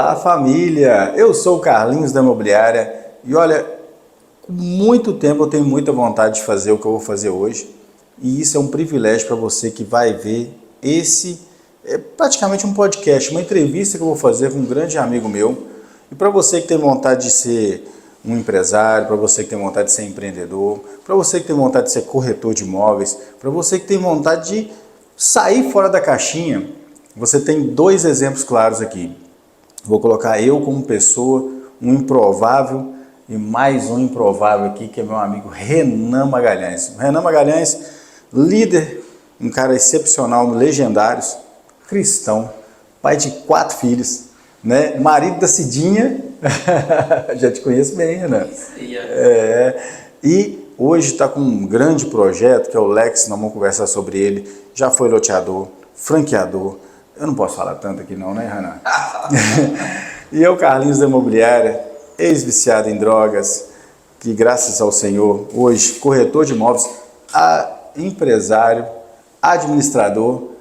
Olá família, eu sou o Carlinhos da Imobiliária e olha, com muito tempo eu tenho muita vontade de fazer o que eu vou fazer hoje e isso é um privilégio para você que vai ver é praticamente um podcast, uma entrevista que eu vou fazer com um grande amigo meu e para você que tem vontade de ser um empresário, para você que tem vontade de ser empreendedor, para você que tem vontade de ser corretor de imóveis, para você que tem vontade de sair fora da caixinha, você tem dois exemplos claros aqui. Vou colocar eu como pessoa, um improvável e mais um improvável aqui, que é meu amigo Renan Magalhães. Renan Magalhães, líder, um cara excepcional no Legendários, cristão, pai de 4 filhos, né? Marido da Cidinha, já te conheço bem, Renan. E hoje está com um grande projeto, que é o Lex, nós vamos conversar sobre ele, já foi loteador, franqueador. Eu não posso falar tanto aqui não, né, Renan? E eu, Carlinhos da Imobiliária, ex-viciado em drogas, que graças ao Senhor, hoje, corretor de imóveis, empresário, administrador,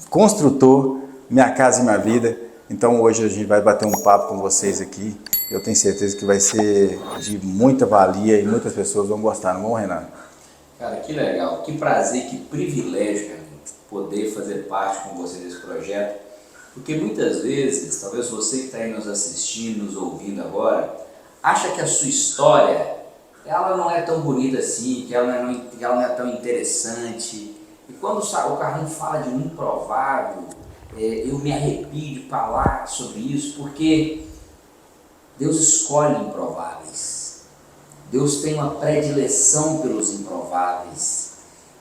construtor, Minha Casa e Minha Vida. Então hoje a gente vai bater um papo com vocês aqui. Eu tenho certeza que vai ser de muita valia e muitas pessoas vão gostar, não vão, Renan? Cara, que legal, que prazer, que privilégio, cara, poder fazer parte com você desse projeto, porque muitas vezes, talvez você que está aí nos assistindo, nos ouvindo agora, acha que a sua história, ela não é tão bonita assim, que ela não é tão interessante, e quando o Carlinhos fala de um improvável, eu me arrepio de falar sobre isso, porque Deus escolhe improváveis, Deus tem uma predileção pelos improváveis,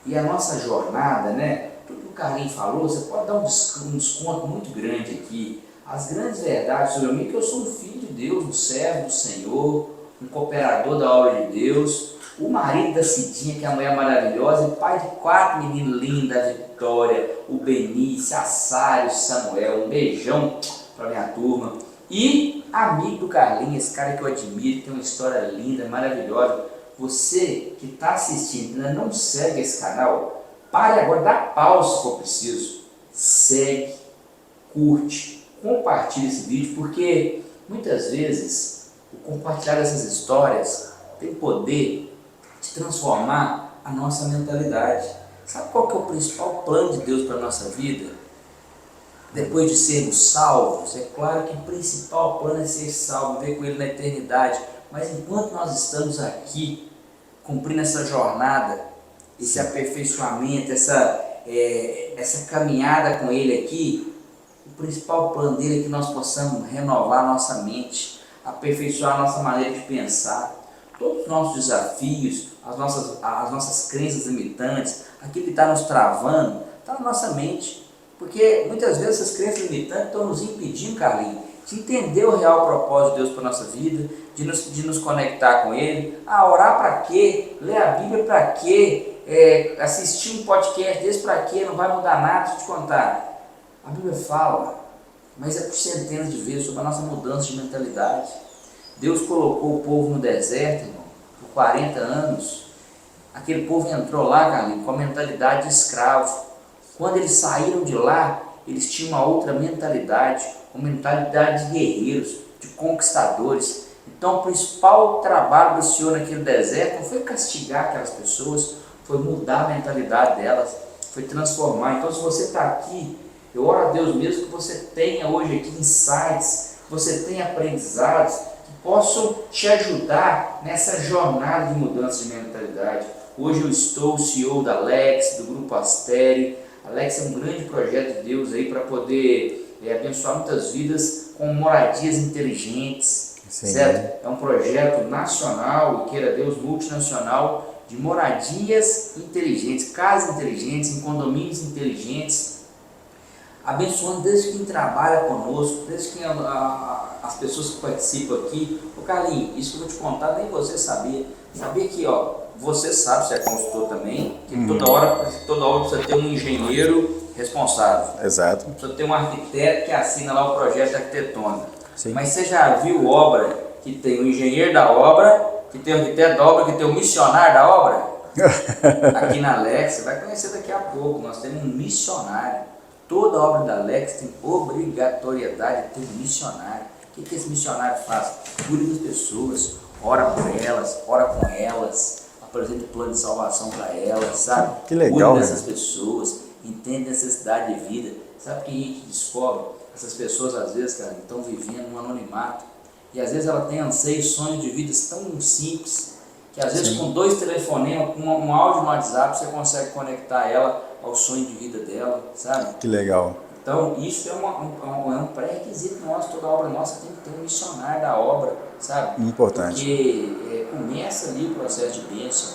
e a nossa jornada, né? Tudo que o Carlinhos falou, você pode dar um desconto muito grande aqui. As grandes verdades sobre mim, que eu sou um filho de Deus, um servo do Senhor, um cooperador da obra de Deus, o marido da Cidinha, que é a mulher maravilhosa, e pai de 4 meninos lindos, a Vitória, o Benício, a Sário, o Samuel, um beijão para minha turma. E amigo do Carlinhos, esse cara que eu admiro, que tem uma história linda, maravilhosa. Você que está assistindo, ainda não segue esse canal, pare agora, dá pausa se for preciso, segue, curte, compartilha esse vídeo, porque muitas vezes o compartilhar dessas histórias tem poder de transformar a nossa mentalidade. Sabe qual que é o principal plano de Deus para a nossa vida? Depois de sermos salvos, é claro que o principal plano é ser salvo, viver com Ele na eternidade, mas enquanto nós estamos aqui, cumprindo essa jornada, esse aperfeiçoamento, essa caminhada com Ele aqui, o principal plano dele é que nós possamos renovar a nossa mente, aperfeiçoar a nossa maneira de pensar. Todos os nossos desafios, as nossas crenças limitantes, aquilo que está nos travando, está na nossa mente. Porque muitas vezes essas crenças limitantes estão nos impedindo, Carlinhos, de entender o real propósito de Deus para a nossa vida, de nos conectar com Ele. Orar para quê? Ler a Bíblia para quê? Assistir um podcast desse para quê? Não vai mudar nada, deixa eu te contar. A Bíblia fala, mas é por centenas de vezes, sobre a nossa mudança de mentalidade. Deus colocou o povo no deserto, irmão, por 40 anos. Aquele povo entrou lá, Carlinhos, com a mentalidade de escravo. Quando eles saíram de lá, eles tinham uma outra mentalidade, uma mentalidade de guerreiros, de conquistadores. Então o principal trabalho do Senhor naquele deserto não foi castigar aquelas pessoas, foi mudar a mentalidade delas, foi transformar. Então se você está aqui, eu oro a Deus mesmo que você tenha hoje aqui insights, que você tenha aprendizados, que possam te ajudar nessa jornada de mudança de mentalidade. Hoje eu estou o CEO da Lex, do Grupo Asteri. A Lex é um grande projeto de Deus aí para poder abençoar muitas vidas com moradias inteligentes, certo? É um projeto nacional, e queira Deus, multinacional, de moradias inteligentes, casas inteligentes, em condomínios inteligentes, abençoando desde quem trabalha conosco, desde quem as pessoas que participam aqui. Ô Carlinhos, isso que eu vou te contar, nem você sabia. Sabia que, você sabe, você é consultor também, que toda hora precisa ter um engenheiro responsável. Exato. Precisa ter um arquiteto que assina lá o projeto arquitetônico. Sim. Mas você já viu obra que tem o engenheiro da obra, que tem o arquiteto da obra, que tem o missionário da obra? Aqui na Lex, você vai conhecer daqui a pouco, nós temos um missionário. toda obra da Lex tem obrigatoriedade de ter um missionário. O que esse missionário faz? Cuida das pessoas, ora por elas, ora com elas, apresenta o plano de salvação para elas, sabe? Que legal, cuida dessas pessoas, entende a necessidade de vida. Sabe o que a gente descobre? Essas pessoas, às vezes, cara, estão vivendo um anonimato. E às vezes ela tem anseios, sonhos de vida tão simples, que às vezes com 2 telefonemas, com um áudio no WhatsApp, você consegue conectar ela ao sonho de vida dela, sabe? Que legal. Então, isso é um pré-requisito nosso, toda obra nossa tem que ter um missionário da obra, sabe? Importante. Porque começa ali o processo de bênção,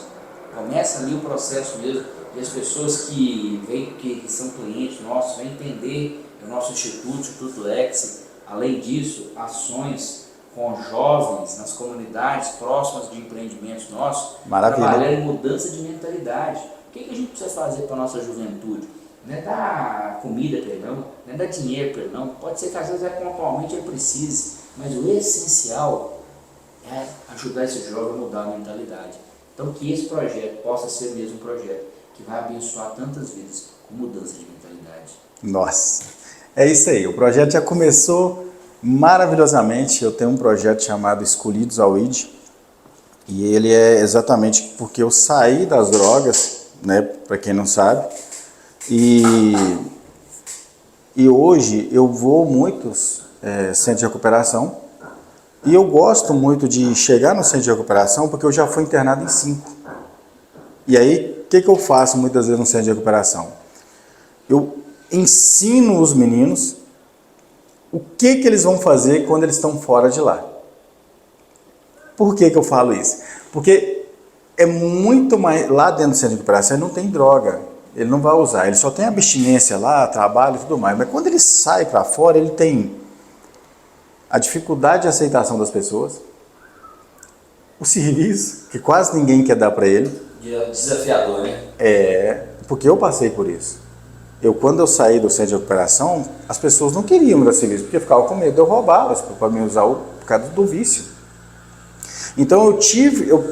começa ali o processo mesmo, e as pessoas que são clientes nossos, vêm entender o nosso Instituto Lex, além disso, ações com jovens nas comunidades próximas de empreendimentos nossos, trabalhando em mudança de mentalidade. O que a gente precisa fazer para a nossa juventude? Não é dar comida para ele, não é dar dinheiro para ele, não. Pode ser que às vezes pontualmente ele precise, mas o essencial é ajudar esse jovem a mudar a mentalidade. Então que esse projeto possa ser mesmo um projeto que vai abençoar tantas vidas com mudança de mentalidade. Nossa, é isso aí. O projeto já começou maravilhosamente. Eu tenho um projeto chamado Escolhidos ao ID, e ele é exatamente porque eu saí das drogas, né, para quem não sabe, e hoje eu vou muitos centros de recuperação, e eu gosto muito de chegar no centro de recuperação porque eu já fui internado em 5. E aí, o que eu faço muitas vezes no centro de recuperação? Eu ensino os meninos o que eles vão fazer quando eles estão fora de lá. Por que eu falo isso? Porque é muito mais... Lá dentro do centro de recuperação ele não tem droga, ele não vai usar, ele só tem abstinência lá, trabalho e tudo mais. Mas quando ele sai para fora, ele tem a dificuldade de aceitação das pessoas, o serviço, que quase ninguém quer dar para ele. Desafiador, né? Porque eu passei por isso. Quando eu saí do centro de recuperação, as pessoas não queriam me dar serviço, porque ficavam com medo de eu roubá-las, para me usar por causa do vício. Então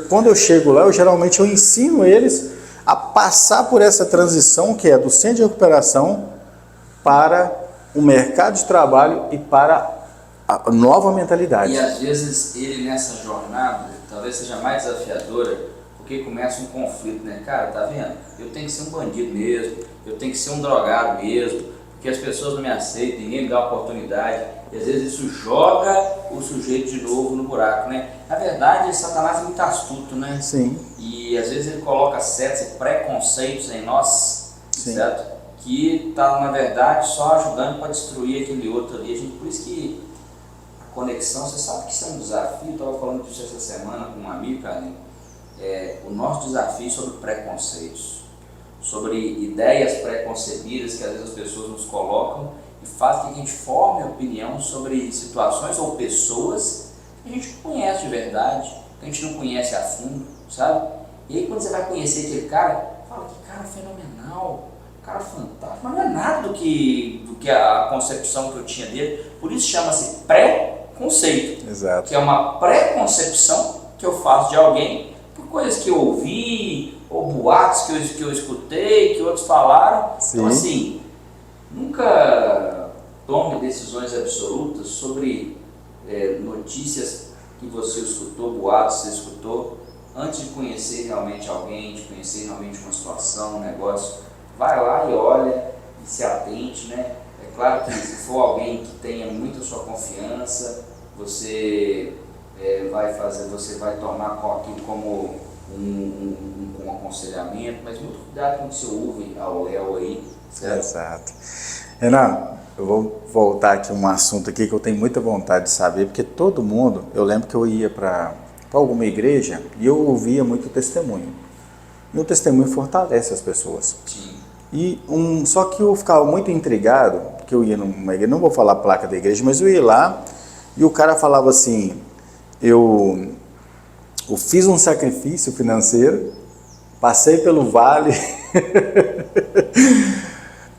quando eu chego lá, geralmente eu ensino eles a passar por essa transição que é do centro de recuperação para o mercado de trabalho e para a nova mentalidade. E às vezes ele nessa jornada, talvez seja mais desafiadora, porque começa um conflito, né? Cara, tá vendo? Eu tenho que ser um bandido mesmo, eu tenho que ser um drogado mesmo, porque as pessoas não me aceitam, ninguém me dá oportunidade, e às vezes isso joga o sujeito de novo no buraco, né? Na verdade, Satanás é muito astuto, né? Sim. E às vezes ele coloca certos preconceitos em nós, sim, certo? Que tá, na verdade, só ajudando para destruir aquele outro ali. Por isso que a conexão, você sabe que isso é um desafio, eu estava falando disso essa semana com um amigo, Carlinhos. O nosso desafio sobre preconceitos, sobre ideias preconcebidas que às vezes as pessoas nos colocam e faz que a gente forme opinião sobre situações ou pessoas que a gente não conhece de verdade, que a gente não conhece a fundo, sabe? E aí quando você vai conhecer aquele cara, fala que cara fenomenal, cara fantástico, mas não é nada do que a concepção que eu tinha dele, por isso chama-se pré-conceito. Exato. Que é uma pré-concepção que eu faço de alguém por coisas que eu ouvi, ou boatos que eu escutei, que outros falaram. Sim. Então assim, nunca tome decisões absolutas sobre notícias que você escutou, boatos que você escutou, antes de conhecer realmente alguém, de conhecer realmente uma situação, um negócio. Vai lá e olha e se atente, né? É claro que se for alguém que tenha muita sua confiança, você vai tomar aquilo como um aconselhamento, mas muito cuidado com o que você ouve ao léu aí, certo? Exato. Renan, eu vou voltar aqui um assunto aqui que eu tenho muita vontade de saber, porque todo mundo, eu lembro que eu ia para alguma igreja e eu ouvia muito testemunho. E o testemunho fortalece as pessoas. Sim. Só que eu ficava muito intrigado, que eu ia numa igreja, não vou falar a placa da igreja, mas eu ia lá e o cara falava assim, eu fiz um sacrifício financeiro, passei pelo vale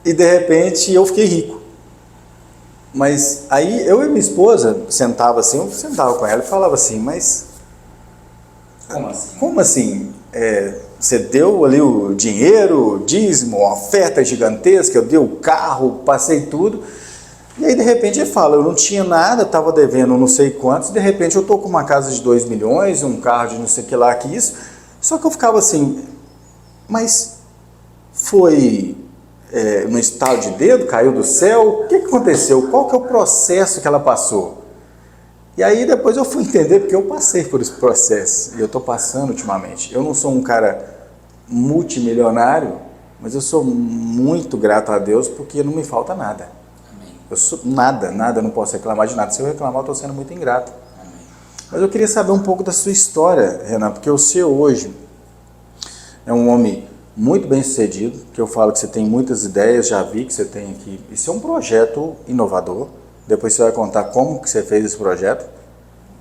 e de repente eu fiquei rico. Mas aí eu e minha esposa sentava assim, eu sentava com ela e falava assim, mas como assim? Como assim? você deu ali o dinheiro, o dízimo, uma oferta gigantesca, eu dei o carro, passei tudo. E aí, de repente, ele fala, eu não tinha nada, estava devendo não sei quantos, de repente eu estou com uma casa de 2 milhões, um carro de não sei o que lá, que isso. Só que eu ficava assim, mas foi no estalo de dedo, caiu do céu? O que aconteceu? Qual que é o processo que ela passou? E aí depois eu fui entender, porque eu passei por esse processo, e eu estou passando ultimamente. Eu não sou um cara multimilionário, mas eu sou muito grato a Deus, porque não me falta nada. Eu sou nada, não posso reclamar de nada. Se eu reclamar, eu estou sendo muito ingrato. Amém. Mas eu queria saber um pouco da sua história, Renan, porque o seu hoje é um homem muito bem sucedido, que eu falo que você tem muitas ideias, já vi que você tem aqui. Isso é um projeto inovador. Depois você vai contar como que você fez esse projeto.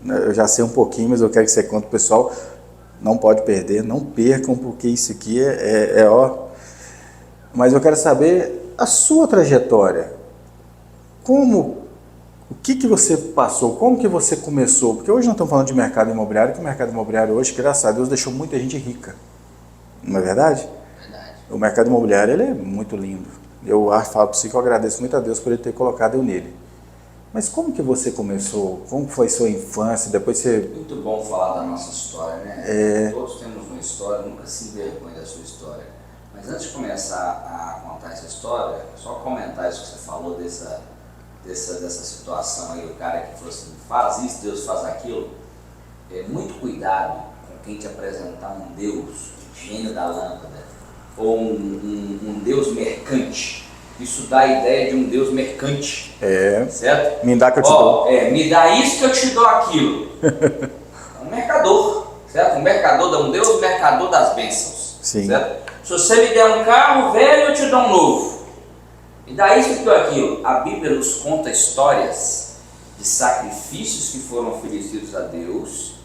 Eu já sei um pouquinho, mas eu quero que você conte, pessoal. Não pode perder, não percam, porque isso aqui ó. Mas eu quero saber a sua trajetória. O que você passou? Como que você começou? Porque hoje nós estamos falando de mercado imobiliário, que o mercado imobiliário hoje, graças a Deus, deixou muita gente rica. Não é verdade? Verdade. O mercado imobiliário, ele é muito lindo. Eu falo para você que eu agradeço muito a Deus por ele ter colocado eu nele. Mas como que você começou? Como foi sua infância? Depois você... Muito bom falar da nossa história, né? Todos temos uma história, nunca se envergonhe da sua história. Mas antes de começar a contar essa história, só comentar isso que você falou dessa situação aí, o cara que falou assim, faz isso, Deus faz aquilo. Muito cuidado com quem te apresentar um Deus, gênio da lâmpada, ou um Deus mercante. Isso dá a ideia de um Deus mercante, certo? Me dá que eu te dou. Me dá isso que eu te dou aquilo. É um mercador, certo? Um Deus mercador das bênçãos. Sim. Certo? Se você me der um carro velho, eu te dou um novo. E daí isso que aquilo. A Bíblia nos conta histórias de sacrifícios que foram oferecidos a Deus,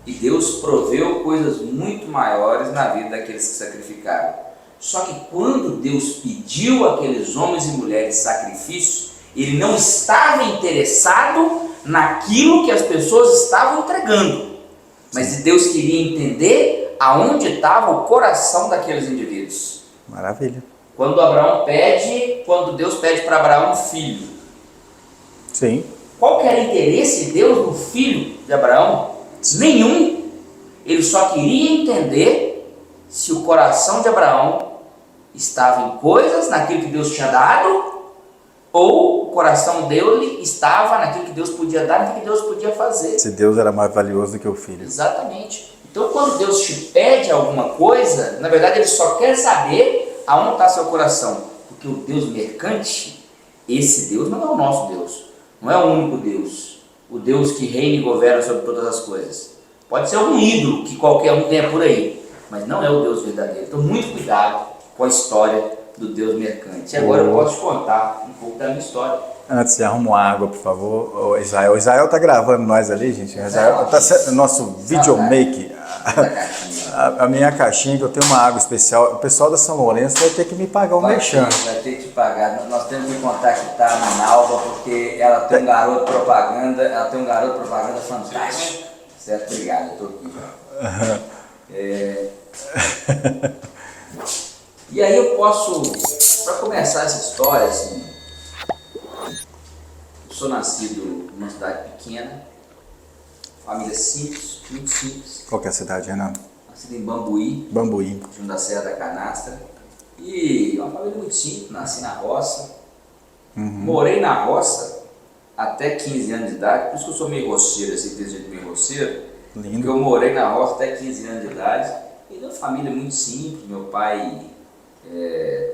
e Deus proveu coisas muito maiores na vida daqueles que sacrificaram. Só que quando Deus pediu àqueles homens e mulheres sacrifício, Ele não estava interessado naquilo que as pessoas estavam entregando, mas Deus queria entender aonde estava o coração daqueles indivíduos. Maravilha. Quando Deus pede para Abraão um filho. Sim. Qual que era o interesse de Deus no filho de Abraão? Nenhum. Ele só queria entender se o coração de Abraão estava em coisas, naquilo que Deus tinha dado, ou o coração dele estava naquilo que Deus podia dar, naquilo que Deus podia fazer. Se Deus era mais valioso do que o filho. Exatamente. Então quando Deus te pede alguma coisa, na verdade Ele só quer saber aonde está seu coração. Porque o Deus mercante, esse Deus não é o nosso Deus. Não é o único Deus. O Deus que reina e governa sobre todas as coisas. Pode ser um ídolo que qualquer um tenha por aí, mas não é o Deus verdadeiro. Então muito cuidado com a história do Deus mercante. E agora eu posso te contar um pouco da minha história. Antes, arruma uma água, por favor. O Israel está gravando nós ali, gente. O Israel está nosso videomake. A minha caixinha, que eu tenho uma água especial. O pessoal da São Lourenço vai ter que me pagar um merchan. Vai ter que te pagar. Nós temos que contactar a Nalva, porque ela tem um garoto propaganda. Ela tem um garoto propaganda fantástico. Certo? Obrigado, eu estou aqui já. E aí eu posso, para começar essa história, assim, eu sou nascido numa cidade pequena, família simples, muito simples. Qual que é a cidade, Renan? Nascido em Bambuí, junto da Serra da Canastra. E uma família muito simples, nasci na roça, morei na roça até 15 anos de idade, por isso que eu sou meio roceiro, assim, desse jeito meio roceiro. Lindo. Porque eu morei na roça até 15 anos de idade, e uma família muito simples, meu pai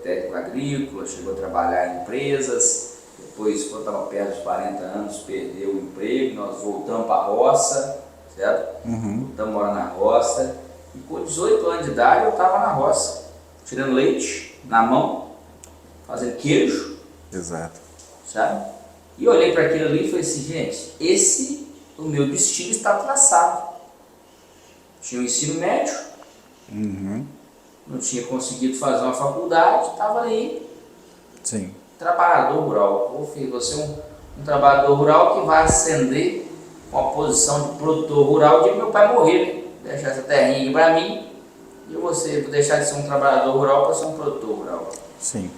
técnico agrícola, chegou a trabalhar em empresas, depois quando estava perto dos 40 anos perdeu o emprego, nós voltamos para a roça, certo? Voltamos a morar na roça, e com 18 anos de idade eu estava na roça, tirando leite na mão, fazendo queijo. Exato. Sabe? E olhei para aquilo ali e falei assim, gente, o meu destino está traçado. Tinha o ensino médio, não tinha conseguido fazer uma faculdade, estava ali. Sim. Trabalhador rural. Ô filho, você é um trabalhador rural que vai ascender uma posição de produtor rural de meu pai morrer, né? Deixar essa terrinha aqui para mim E eu vou deixar de ser um trabalhador rural para ser um produtor rural. Sim.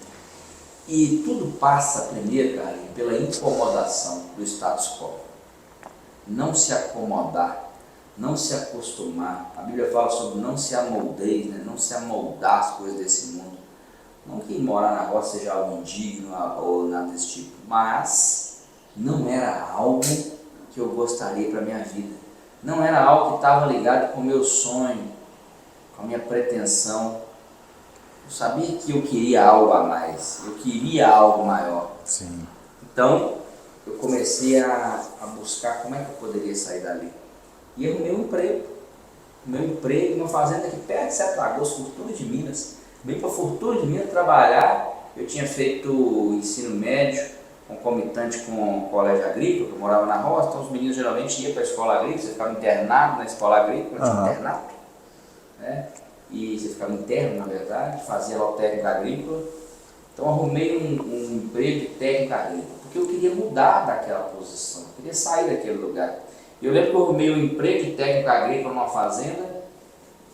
E tudo passa primeiro, cara, pela incomodação do status quo. Não se acomodar, não se acostumar. A Bíblia fala sobre não se amoldeie, né? Não se amoldar as coisas desse mundo. Não que morar na roça seja algo indigno ou nada desse tipo, mas não era algo que eu gostaria para a minha vida. Não era algo que estava ligado com o meu sonho, com a minha pretensão. Eu sabia que eu queria algo a mais, eu queria algo maior. Sim. Então, eu comecei a buscar como é que eu poderia sair dali. E arrumei um emprego. Meu emprego numa fazenda aqui perto de Sete Lagoas, Fortuna de Minas. Vim para Fortuna de Minas trabalhar. Eu tinha feito ensino médio, concomitante com o colégio agrícola, eu morava na roça, então os meninos geralmente iam para a escola agrícola, você ficava internado na escola agrícola, tinha internato, né? E você ficava interno, na verdade, fazia lá o técnico agrícola. Então arrumei um emprego de técnico agrícola, porque eu queria mudar daquela posição, eu queria sair daquele lugar. Eu lembro que eu arrumei um emprego de técnico agrícola numa fazenda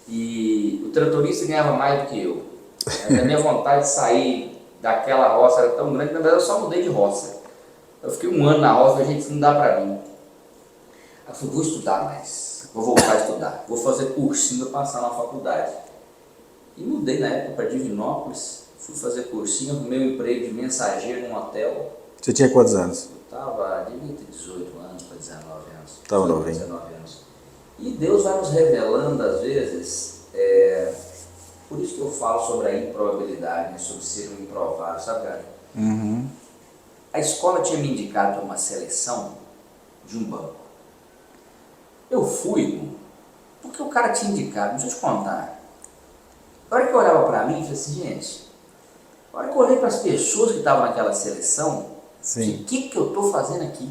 e o tratorista ganhava mais do que eu. Mas a minha vontade de sair daquela roça era tão grande, na verdade eu só mudei de roça. Eu fiquei um ano na roça, a gente não dá pra mim. Eu falei, vou estudar mais, vou voltar a estudar, vou fazer cursinho para passar na faculdade. E mudei na época para Divinópolis, fui fazer cursinho, arrumei um emprego de mensageiro num hotel. Você tinha quantos anos? Eu devia ter 18 anos para 19 anos. Estava novinho. 19 anos. E Deus vai nos revelando às vezes, por isso que eu falo sobre a improbabilidade, né, sobre ser um improvável, sabe, cara? Uhum. A escola tinha me indicado para uma seleção de um banco. Eu fui, porque o cara tinha indicado, deixa eu te contar. A hora que eu olhava para mim, eu falei assim, gente, a hora que eu olhei para as pessoas que estavam naquela seleção, Sim. o que eu estou fazendo aqui?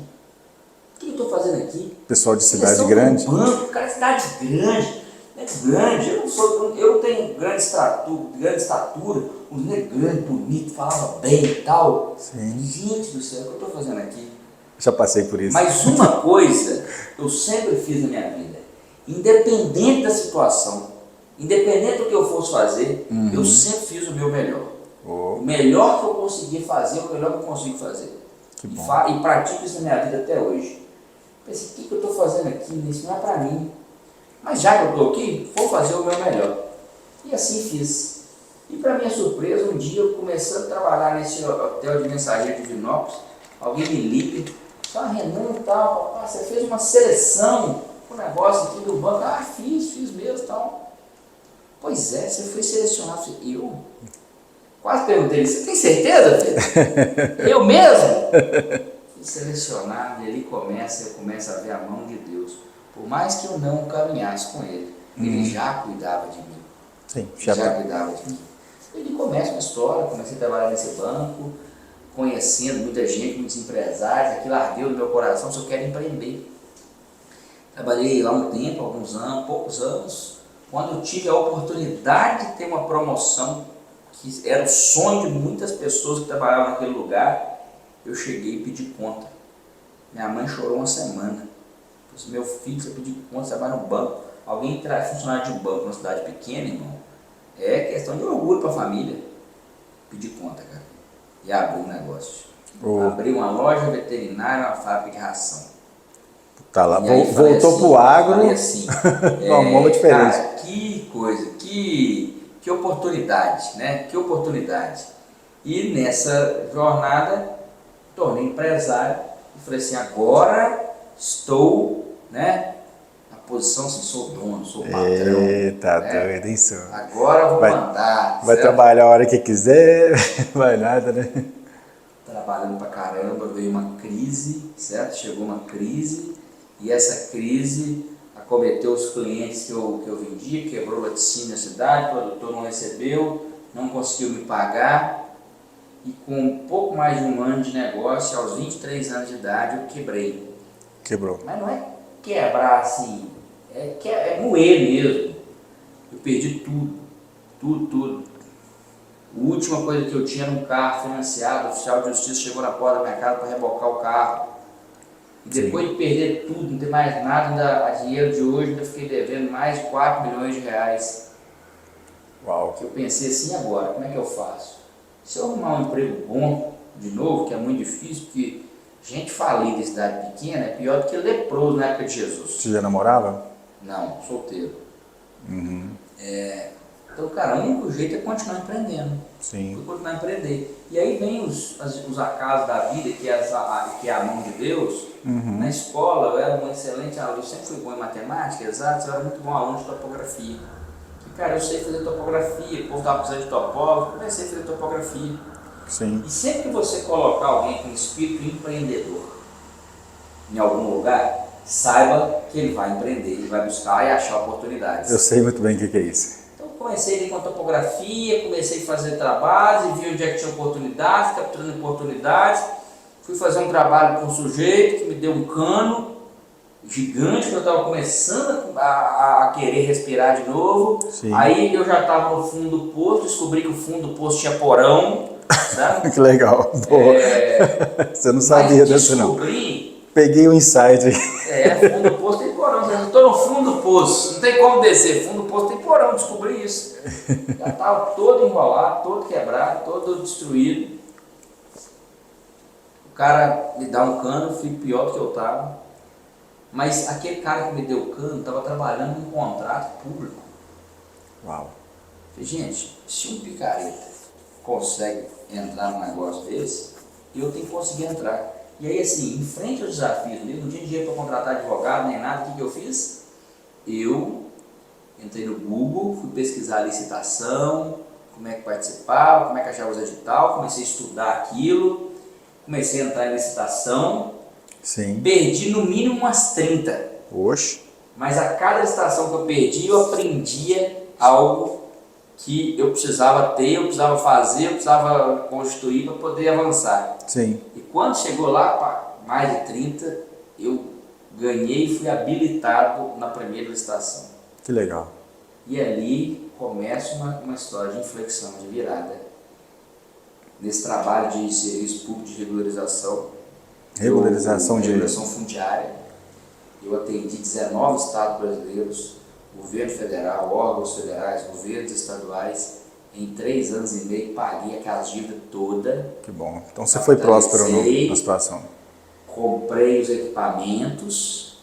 O que eu estou fazendo aqui? Pessoal de cidade Seleção grande? do banco, cara, cidade grande, é grande, eu não tenho grande estatura, um negro grande, bonito, falava bem e tal. Sim. Gente do céu, o que eu estou fazendo aqui? Já passei por isso. Mas uma coisa eu sempre fiz na minha vida, independente da situação, independente do que eu fosse fazer, eu sempre fiz o meu melhor. O melhor que eu consegui fazer, o melhor que eu consigo fazer. E pratico isso na minha vida até hoje. Pensei, o que eu estou fazendo aqui? Isso não é para mim. Mas já que eu estou aqui, vou fazer o meu melhor. E assim fiz. E para minha surpresa, um dia eu começando a trabalhar nesse hotel de mensageiro de Divinópolis, alguém me liga, só Renan e tal, papai, você fez uma seleção com o negócio aqui do banco. Ah, fiz mesmo e tal. Pois é, você foi selecionado. Eu? Quase perguntei, você tem certeza, filho? Eu mesmo? Fui selecionado e ali eu começo a ver a mão de Deus. Por mais que eu não caminhasse com ele, ele já cuidava de mim. Sim, já cuidava de mim. Ele começa uma história, comecei a trabalhar nesse banco, conhecendo muita gente, muitos empresários, aquilo ardeu no meu coração, só quero empreender. Trabalhei lá um tempo, alguns anos, poucos anos, quando eu tive a oportunidade de ter uma promoção, que era o sonho de muitas pessoas que trabalhavam naquele lugar, eu cheguei e pedi conta. Minha mãe chorou uma semana. Disse, meu filho, você pediu conta, você trabalha no banco. Alguém traz funcionário de um banco numa cidade pequena, irmão, é questão de orgulho para a família. Pedi conta, cara. E abri um negócio. Abri uma loja veterinária, uma fábrica de ração. Tá lá, voltou assim, pro agro, falei assim, uma mão diferente. Cara, que coisa, que oportunidade, né? Que oportunidade. E nessa jornada, tornei empresário e falei assim, agora estou, né? Na posição assim, sou dono, sou patrão. Eita, né? doido, isso. Agora eu vou mandar. Vai trabalhar a hora que quiser, vai nada, né? Trabalhando pra caramba, veio uma crise, certo? Chegou uma crise e essa crise acometeu os clientes que eu vendia, quebrou laticínio na cidade, o produtor não recebeu, não conseguiu me pagar e com um pouco mais de um ano de negócio, aos 23 anos de idade, eu quebrei. Quebrou. Mas não é quebrar assim, é moer mesmo. Eu perdi tudo. A última coisa que eu tinha era um carro financiado, o oficial de justiça chegou na porta da minha casa para rebocar o carro. E depois de perder tudo, não ter mais nada, a dinheiro de hoje, ainda fiquei devendo mais de 4 milhões de reais. Uau. Que eu pensei assim, agora, como é que eu faço? Se eu arrumar um emprego bom, de novo, que é muito difícil, porque gente falida em cidade pequena é pior do que leproso na época de Jesus. Você já namorava? Não, solteiro. Uhum. Então, cara, o único jeito é continuar empreendendo. Sim. Continuar a empreender. E aí vem os acasos da vida, que é a mão de Deus. Uhum. Na escola, eu era um excelente aluno, eu sempre fui bom em matemática, exato, eu era muito bom aluno de topografia. E, cara, eu sei fazer topografia, o povo estava precisando de topógrafo, eu comecei a fazer topografia. Sim. E sempre que você colocar alguém com espírito empreendedor em algum lugar, saiba que ele vai empreender, ele vai buscar e achar oportunidades. Eu sei muito bem o que é isso. Então comecei ali com a topografia, comecei a fazer trabalhos, e vi onde é que tinha oportunidades, capturando oportunidades. Fui fazer um trabalho com um sujeito que me deu um cano gigante, que eu estava começando a querer respirar de novo. Sim. Aí eu já estava no fundo do poço, descobri que o fundo do poço tinha porão, sabe? Que legal. Você não sabia dessa não. Peguei o insight. Fundo do poço tem porão. Eu estou no fundo do poço, não tem como descer. Fundo do poço tem porão, descobri isso. Já estava todo enrolado, todo quebrado, todo destruído. O cara me dá um cano, fui pior do que eu estava. Mas aquele cara que me deu o cano estava trabalhando num contrato público. Uau. Falei, gente, se um picareta consegue entrar num negócio desse, eu tenho que conseguir entrar. E aí, assim, em frente aos desafios, não tinha dinheiro para contratar advogado nem nada, o que eu fiz? Eu entrei no Google, fui pesquisar a licitação, como é que participava, como é que achava os editais, comecei a estudar aquilo, comecei a entrar em licitação. Sim. Perdi no mínimo umas 30. Oxe. Mas a cada licitação que eu perdi, eu aprendia algo que eu precisava ter, eu precisava fazer, eu precisava constituir para poder avançar. Sim. E quando chegou lá para mais de 30, eu ganhei e fui habilitado na primeira licitação. Que legal. E ali começa uma história de inflexão, de virada. Nesse trabalho de serviço público de regularização. Regulação fundiária. Eu atendi 19 estados brasileiros, governo federal, órgãos federais, governos estaduais. Em 3 anos e meio paguei aquela dívida toda. Que bom. Então você foi próspero na situação. Comprei os equipamentos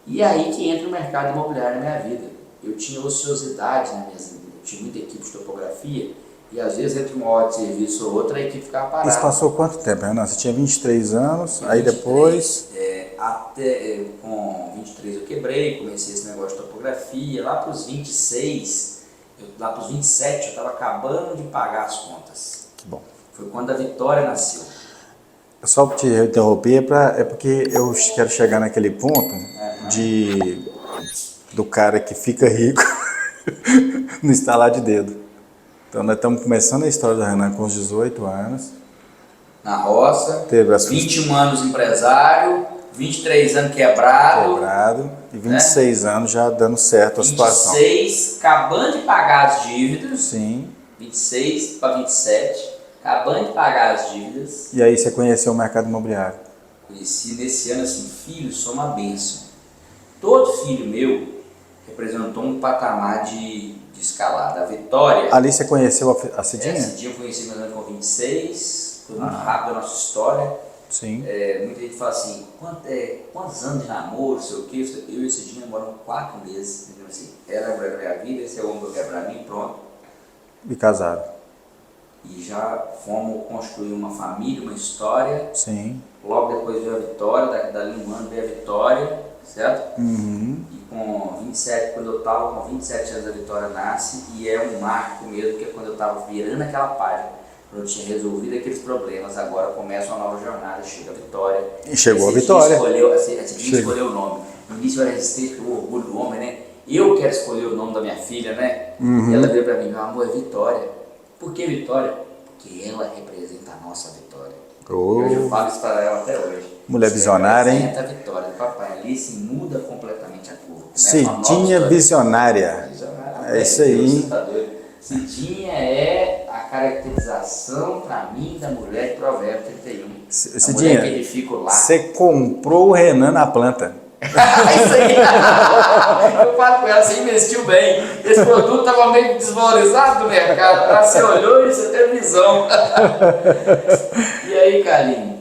e aí que entra o mercado imobiliário na minha vida. Eu tinha ociosidade na minha vida, eu tinha muita equipe de topografia e às vezes entre uma hora de serviço ou outra a equipe ficava parada. Isso passou quanto tempo, Renan? Você tinha 23 anos, aí depois... Até com 23 eu quebrei, comecei esse negócio de topografia, lá para os 26, lá para os 27 eu estava acabando de pagar as contas. Que bom. Foi quando a Vitória nasceu. Eu só te interromper é porque eu quero chegar naquele ponto do cara que fica rico no estalar de dedo. Então nós estamos começando a história da Renan com os 18 anos. Na roça, teve as 21 anos empresário, 23 anos quebrado. E 26 anos já dando certo a situação. 26, acabando de pagar as dívidas. Sim. 26 para 27, acabando de pagar as dívidas. E aí você conheceu o mercado imobiliário? Conheci nesse ano, assim, filhos são uma bênção. Todo filho meu representou um patamar de escalada. A Vitória... Ali você conheceu a Cidinha? A Cidinha eu conheci mais ou menos com 26, foi muito rápido a nossa história. Sim. Muita gente fala assim, quantos anos de namoro, sei o quê? Eu e a Cidinha namoramos 4 meses. Então, assim, ela vai pra minha vida, esse é o homem que eu quero pra mim, pronto. E casaram. E já fomos construir uma família, uma história. Sim. Logo depois veio a Vitória, dali um ano veio a Vitória, certo? Uhum. E com 27, quando eu estava com 27 anos, a Vitória nasce, e é um marco mesmo, que é quando eu estava virando aquela página, quando eu tinha resolvido aqueles problemas, agora começa uma nova jornada, chega a Vitória. E chegou a Vitória. A Cidinha escolheu o nome. No início era resistência, o orgulho do homem, né? Eu quero escolher o nome da minha filha, né? Uhum. E ela veio para mim, meu amor, é Vitória. Por que Vitória? Porque ela representa a nossa vitória. Hoje eu falo isso para ela até hoje. Mulher visionária, hein? Representa a vitória do papai. Ali se muda completamente a curva. Cidinha visionária. É isso aí. Cidinha é a caracterização para mim da mulher de Provérbio 31. Cidinha, mulher que edifica o lar. você comprou o Renan na planta. Isso aí. Eu falo com ela, você investiu bem. Esse produto estava meio desvalorizado no mercado. Você olhou e você teve visão. E aí, Carlinhos,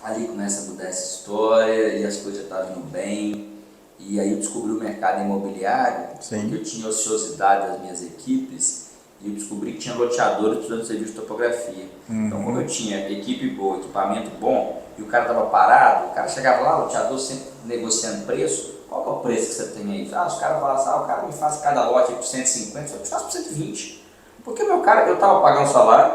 ali começa a mudar essa história e as coisas estavam indo bem. E aí eu descobri o mercado imobiliário, Sim. porque eu tinha ociosidade das minhas equipes. E eu descobri que tinha loteadores precisando de serviço de topografia. Então, como eu tinha equipe boa, equipamento bom, e o cara estava parado, o cara chegava lá, o loteador sempre negociando preço. Qual que é o preço que você tem aí? Os caras falavam assim, o cara me faz cada lote por 150, eu te faço por 120. Porque meu cara, eu estava pagando salário,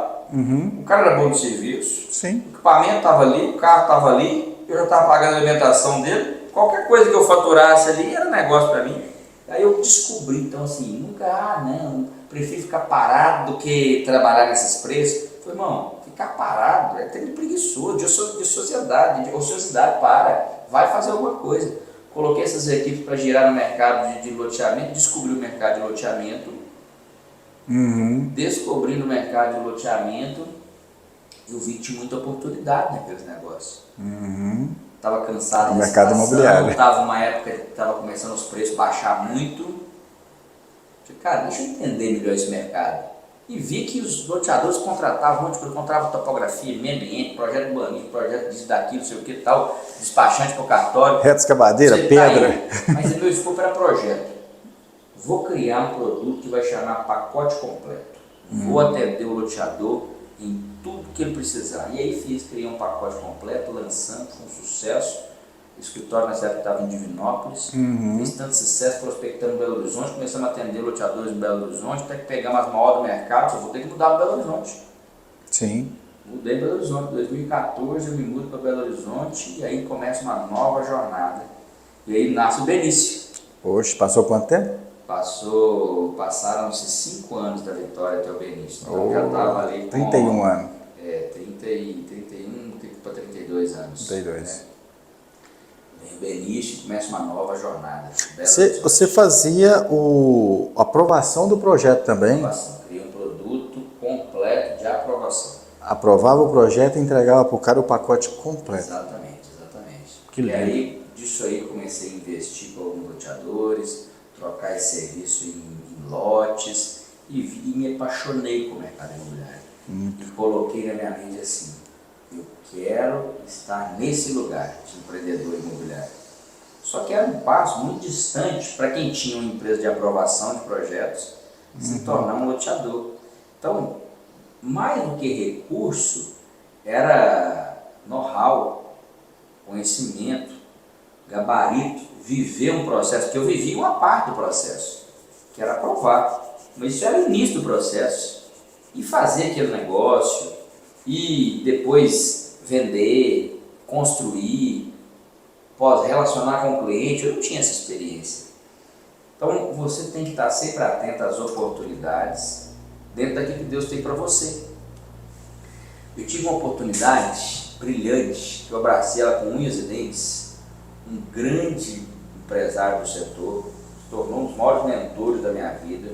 o cara era bom de serviço, Sim. o equipamento estava ali, o carro estava ali, eu já estava pagando a alimentação dele, qualquer coisa que eu faturasse ali era negócio para mim. Aí eu descobri, então assim, nunca, prefiro ficar parado do que trabalhar nesses preços. Falei, irmão, ficar parado é ter preguiçoso, de ociosidade, vai fazer alguma coisa. Coloquei essas equipes para girar no mercado de loteamento, descobri o mercado de loteamento, descobrindo o mercado de loteamento, eu vi que tinha muita oportunidade naqueles negócios. Estava cansado do da mercado imobiliário. Estava uma época que estava começando os preços a baixar muito. Falei, cara, deixa eu entender melhor esse mercado. E vi que os loteadores contratavam topografia, meio ambiente, projeto urbanismo, projeto disso, daquilo, não sei o que tal, despachante para o cartório. Reto escavadeira, pedra. Mas o meu escopo era projeto. Vou criar um produto que vai chamar pacote completo. Vou atender o loteador em tudo que ele precisar. E aí criei um pacote completo, lançando, foi um sucesso. O escritório nessa época estava em Divinópolis, fez tanto sucesso, prospectando em Belo Horizonte, começamos a atender loteadores em Belo Horizonte, até que pegamos as maiores do mercado, só vou ter que mudar para Belo Horizonte. Sim. Mudei para Belo Horizonte, em 2014 eu me mudo para Belo Horizonte e aí começa uma nova jornada. E aí nasce o Benício. Oxe, passou quanto tempo? Passaram-se 5 anos da Vitória até o Benício. Então já estava ali com 31 anos. 31 para 32 anos. 32. Né? Vem o Benício e começa uma nova jornada. Você fazia a aprovação do projeto também? Cria um produto completo de aprovação. Aprovava o projeto e entregava para o cara o pacote completo. Exatamente. Que E lindo. aí, disso aí, comecei a investir com alguns loteadores, trocar esse serviço em lotes e me apaixonei com o mercado imobiliário. E coloquei na minha mente assim, eu quero estar nesse lugar de empreendedor imobiliário. Só que era um passo muito distante para quem tinha uma empresa de aprovação de projetos se tornar um loteador. Então, mais do que recurso, era know-how, conhecimento, gabarito, viver um processo, que eu vivi uma parte do processo, que era aprovar, mas isso era o início do processo, e fazer aquele negócio, e depois vender, construir, relacionar com o cliente, eu não tinha essa experiência. Então você tem que estar sempre atento às oportunidades, dentro daquilo que Deus tem para você. Eu tive uma oportunidade brilhante, que eu abracei ela com unhas e dentes, um grande empresário do setor, se tornou um dos maiores mentores da minha vida,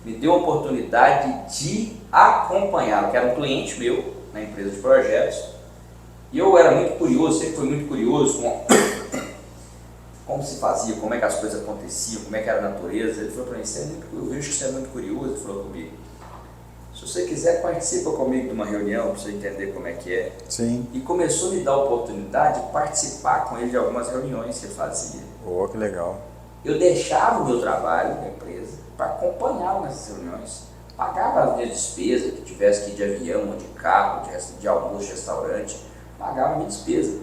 me deu a oportunidade de acompanhá-lo, que era um cliente meu na empresa de projetos, e eu era muito curioso, sempre fui muito curioso com como se fazia, como é que as coisas aconteciam, como é que era a natureza. Ele falou para mim, eu vejo que você é muito curioso, ele falou comigo. Se você quiser, participa comigo de uma reunião para você entender como é que é. Sim. E começou a me dar a oportunidade de participar com ele de algumas reuniões que ele fazia. Oh, que legal. Eu deixava o meu trabalho na empresa para acompanhá-lo nessas reuniões. Pagava as minhas despesas, que tivesse que ir de avião, ou de carro, de almoço, de restaurante. Pagava a minha despesa.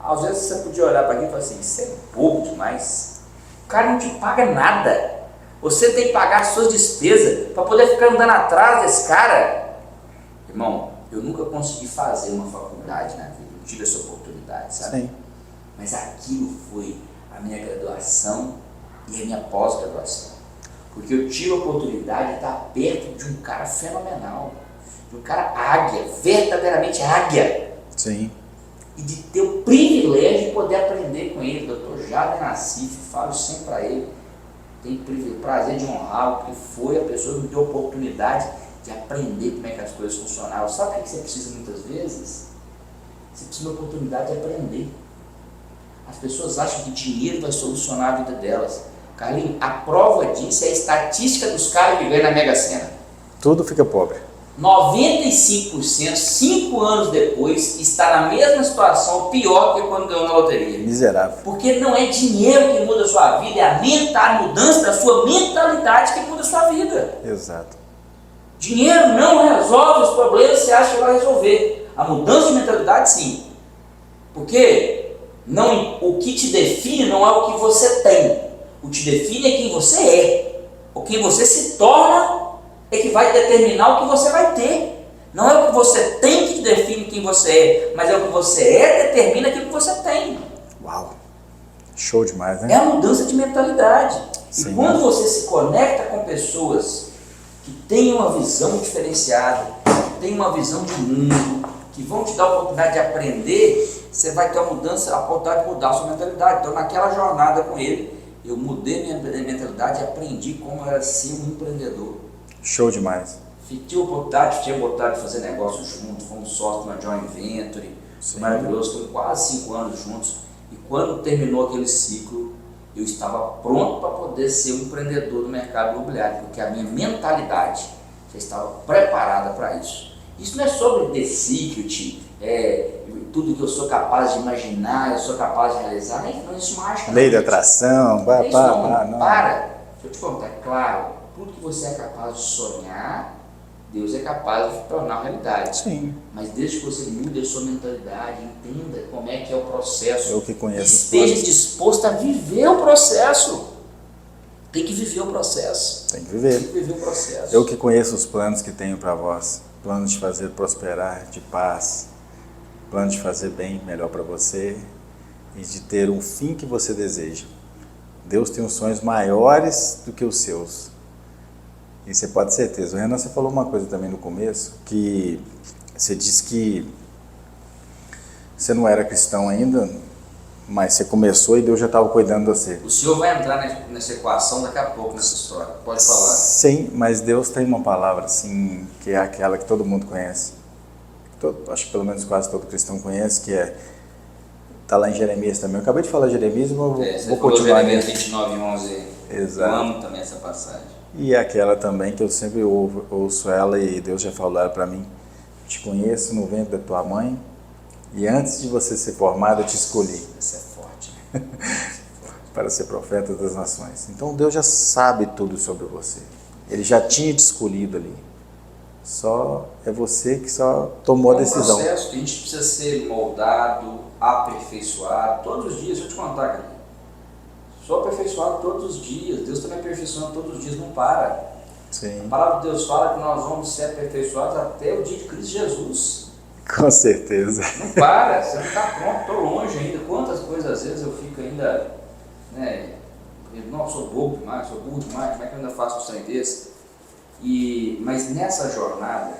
Às vezes você podia olhar para mim e falar assim, isso é bobo demais. O cara não te paga nada. Você tem que pagar as suas despesas para poder ficar andando atrás desse cara. Irmão, eu nunca consegui fazer uma faculdade na vida, não tive essa oportunidade, sabe? Sim. Mas aquilo foi a minha graduação e a minha pós-graduação. Porque eu tive a oportunidade de estar perto de um cara fenomenal, de um cara águia, verdadeiramente águia. Sim. E de ter o privilégio de poder aprender com ele. Dr. Jader Nassif, falo sempre para ele, tenho o prazer de honrá-lo, porque foi a pessoa que me deu a oportunidade de aprender como é que as coisas funcionavam. Sabe o que você precisa muitas vezes? Você precisa de uma oportunidade de aprender. As pessoas acham que dinheiro vai solucionar a vida delas. Carlinhos, a prova disso é a estatística dos caras que ganham na Mega Sena. Tudo fica pobre. 95%, 5 anos depois, está na mesma situação, pior que quando ganhou na loteria. Miserável. Porque não é dinheiro que muda a sua vida, é a mudança da sua mentalidade que muda a sua vida. Exato. Dinheiro não resolve os problemas que você acha que vai resolver. A mudança de mentalidade, sim. Porque o que te define não é o que você tem. O que te define é quem você é. O quem você se torna é que vai determinar o que você vai ter. Não é o que você tem que define quem você é, mas é o que você é que determina aquilo que você tem. Uau! Show demais, né? É a mudança de mentalidade. Sim. E quando você se conecta com pessoas que têm uma visão diferenciada, que têm uma visão de mundo, que vão te dar a oportunidade de aprender, você vai ter a mudança, a oportunidade de mudar a sua mentalidade. Então, naquela jornada com ele, eu mudei minha mentalidade e aprendi como era ser um empreendedor. Show demais. Tinha oportunidade de fazer negócio junto, fomos sócios de uma joint venture, maravilhoso, ficamos quase 5 anos juntos. E quando terminou aquele ciclo, eu estava pronto para poder ser um empreendedor do mercado imobiliário, porque a minha mentalidade já estava preparada para isso. Isso não é sobre The Secret, tudo que eu sou capaz de imaginar, eu sou capaz de realizar, não, isso mágica. Lei da atração, não. Para. Deixa eu te contar, é claro. Tudo que você é capaz de sonhar, Deus é capaz de tornar realidade. Sim. Mas desde que você mude a sua mentalidade, entenda como é que é o processo. Eu que conheço. Esteja disposto a viver o processo. Tem que viver o processo. Tem que viver. Tem que viver o processo. Eu que conheço os planos que tenho para vós. Planos de fazer prosperar, de paz. Planos de fazer bem, melhor para você. E de ter um fim que você deseja. Deus tem uns sonhos maiores do que os seus. E você pode ter certeza. O Renan, você falou uma coisa também no começo, que você disse que você não era cristão ainda, mas você começou e Deus já estava cuidando de você. O senhor vai entrar nessa equação daqui a pouco, nessa história. Pode falar. Sim, mas Deus tem uma palavra assim, que é aquela que todo mundo conhece. Acho que pelo menos quase todo cristão conhece, que está lá em Jeremias também. Eu acabei de falar Jeremias, mas vou continuar. Jeremias 29:11. Exato. Eu amo também essa passagem. E aquela também que eu sempre ouço ela e Deus já falou para mim: te conheço no ventre da tua mãe e antes de você ser formado eu te escolhi. Isso é forte, né? Para ser profeta das nações. Então Deus já sabe tudo sobre você. Ele já tinha te escolhido ali. Só é você que só tomou a decisão. É um processo que a gente precisa ser moldado, aperfeiçoado todos os dias. Deixa eu te contar, cara. Sou aperfeiçoado todos os dias. Deus também aperfeiçoando todos os dias, não para. Sim. A palavra de Deus fala que nós vamos ser aperfeiçoados até o dia de Cristo Jesus. Com certeza. Não para, você não está pronto, estou longe ainda. Quantas coisas às vezes eu fico ainda, né? Não, sou bobo demais, sou burro demais, como é que eu ainda faço um trem desse? Mas nessa jornada,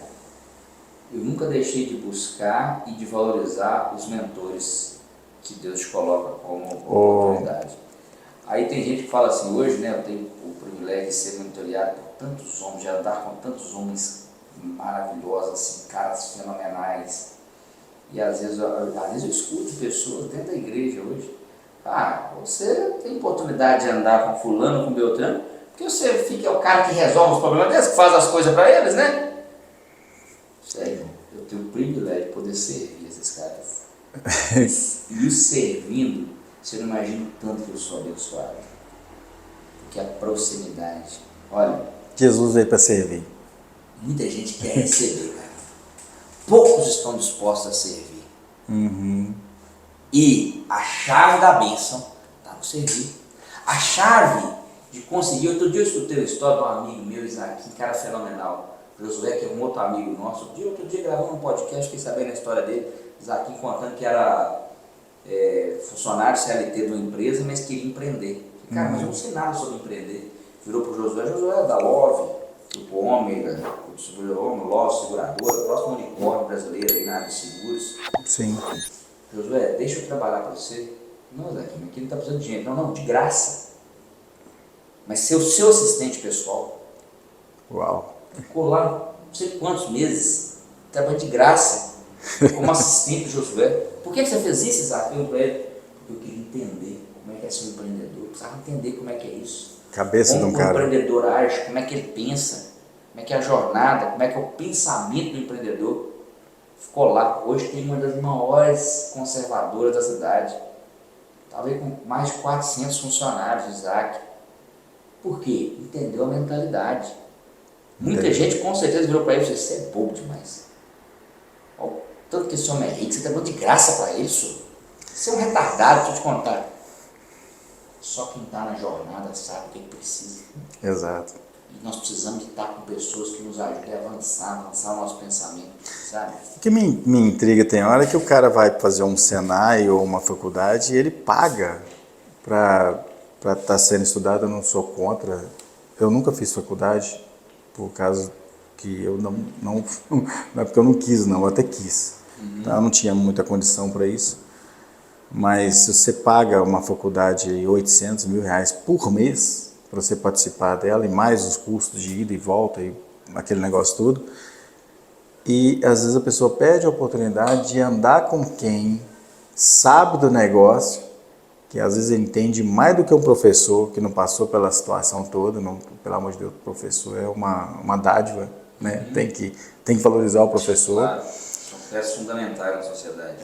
eu nunca deixei de buscar e de valorizar os mentores que Deus te coloca como oportunidade. Aí tem gente que fala assim, hoje, né, eu tenho o privilégio de ser mentoreado por tantos homens, de andar com tantos homens maravilhosos, assim, caras fenomenais. E às vezes eu escuto pessoas dentro da igreja hoje. Você tem oportunidade de andar com fulano, com Beltrano, porque você fica o cara que resolve os problemas deles, que faz as coisas para eles, né? Sério, eu tenho o privilégio de poder servir esses caras. E os servindo, você não imagina o tanto que eu sou abençoado. Porque a proximidade, olha... Jesus veio para servir. Muita gente quer receber, cara. Poucos estão dispostos a servir. Uhum. E a chave da bênção está no servir. A chave de conseguir... Outro dia eu escutei uma história de um amigo meu, Isaac, um cara fenomenal. Josué, que é um outro amigo nosso. Outro dia gravando um podcast, fiquei sabendo a história dele. Isaac contando que era funcionário CLT de uma empresa, mas queria empreender. Cara, mas eu não sei nada sobre empreender. Virou para o Josué é da Love, Grupo Ômega, Love, seguradora, próximo unicórnio brasileiro aí na área de seguros. Sim. Josué, deixa eu trabalhar para você. Não, Isaac, aqui não está precisando de dinheiro. Não, de graça. Mas ser o seu assistente pessoal. Uau. Ficou lá não sei quantos meses, trabalhando de graça, como assistente do Josué. Por que você fez isso, Isaac? Eu falei, porque eu queria entender como é que é ser um empreendedor, eu precisava entender como é que é isso. Cabeça de um Como o cara. empreendedor age, como é que ele pensa, como é que é a jornada, como é que é o pensamento do empreendedor. Ficou lá, hoje tem uma das maiores conservadoras da cidade, talvez com mais de 400 funcionários, Isaac. Por quê? Entendeu a mentalidade. Muita gente com certeza virou para ele e disse: você é bobo demais. Olha o tanto que esse homem é rico, você está dando de graça para ele, senhor. Você é um retardado, deixa eu te contar. Só quem está na jornada sabe o que precisa. Exato. E nós precisamos de estar com pessoas que nos ajudem a avançar o nosso pensamento, sabe? O que me intriga tem hora é que o cara vai fazer um Senai ou uma faculdade e ele paga para estar sendo estudado. Eu não sou contra. Eu nunca fiz faculdade, por causa que eu não é porque eu não quis, não, eu até quis. Tá? Eu não tinha muita condição para isso. Mas se você paga uma faculdade de 800 mil reais por mês para você participar dela, e mais os custos de ida e volta e aquele negócio todo, e às vezes a pessoa perde a oportunidade de andar com quem sabe do negócio, que às vezes entende mais do que um professor que não passou pela situação toda. Não, pelo amor de Deus, o professor é uma dádiva, né? Tem que valorizar o professor. Claro, são peças fundamentais na sociedade.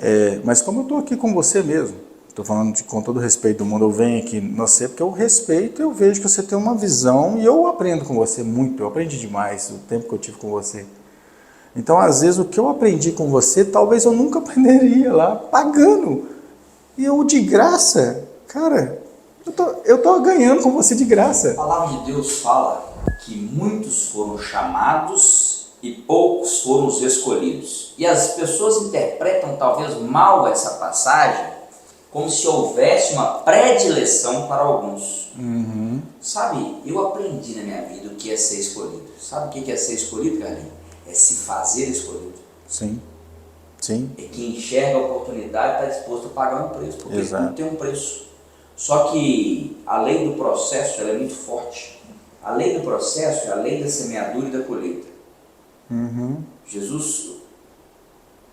Mas como eu estou aqui com você mesmo, estou falando com todo o respeito do mundo, eu venho aqui você porque eu respeito, eu vejo que você tem uma visão e eu aprendo com você muito, eu aprendi demais o tempo que eu tive com você. Então, às vezes, o que eu aprendi com você, talvez eu nunca aprenderia lá, pagando. E eu de graça, cara, eu tô ganhando com você de graça. A palavra de Deus fala que muitos foram chamados e poucos foram os escolhidos. E as pessoas interpretam talvez mal essa passagem como se houvesse uma predileção para alguns. Sabe, eu aprendi na minha vida o que é ser escolhido. Sabe o que é ser escolhido, Carlinhos? É se fazer escolhido. Sim, sim. É que enxerga a oportunidade e está disposto a pagar um preço, porque Exato. tudo tem um preço. Só que a lei do processo ela é muito forte. A lei do processo é a lei da semeadura e da colheita. Jesus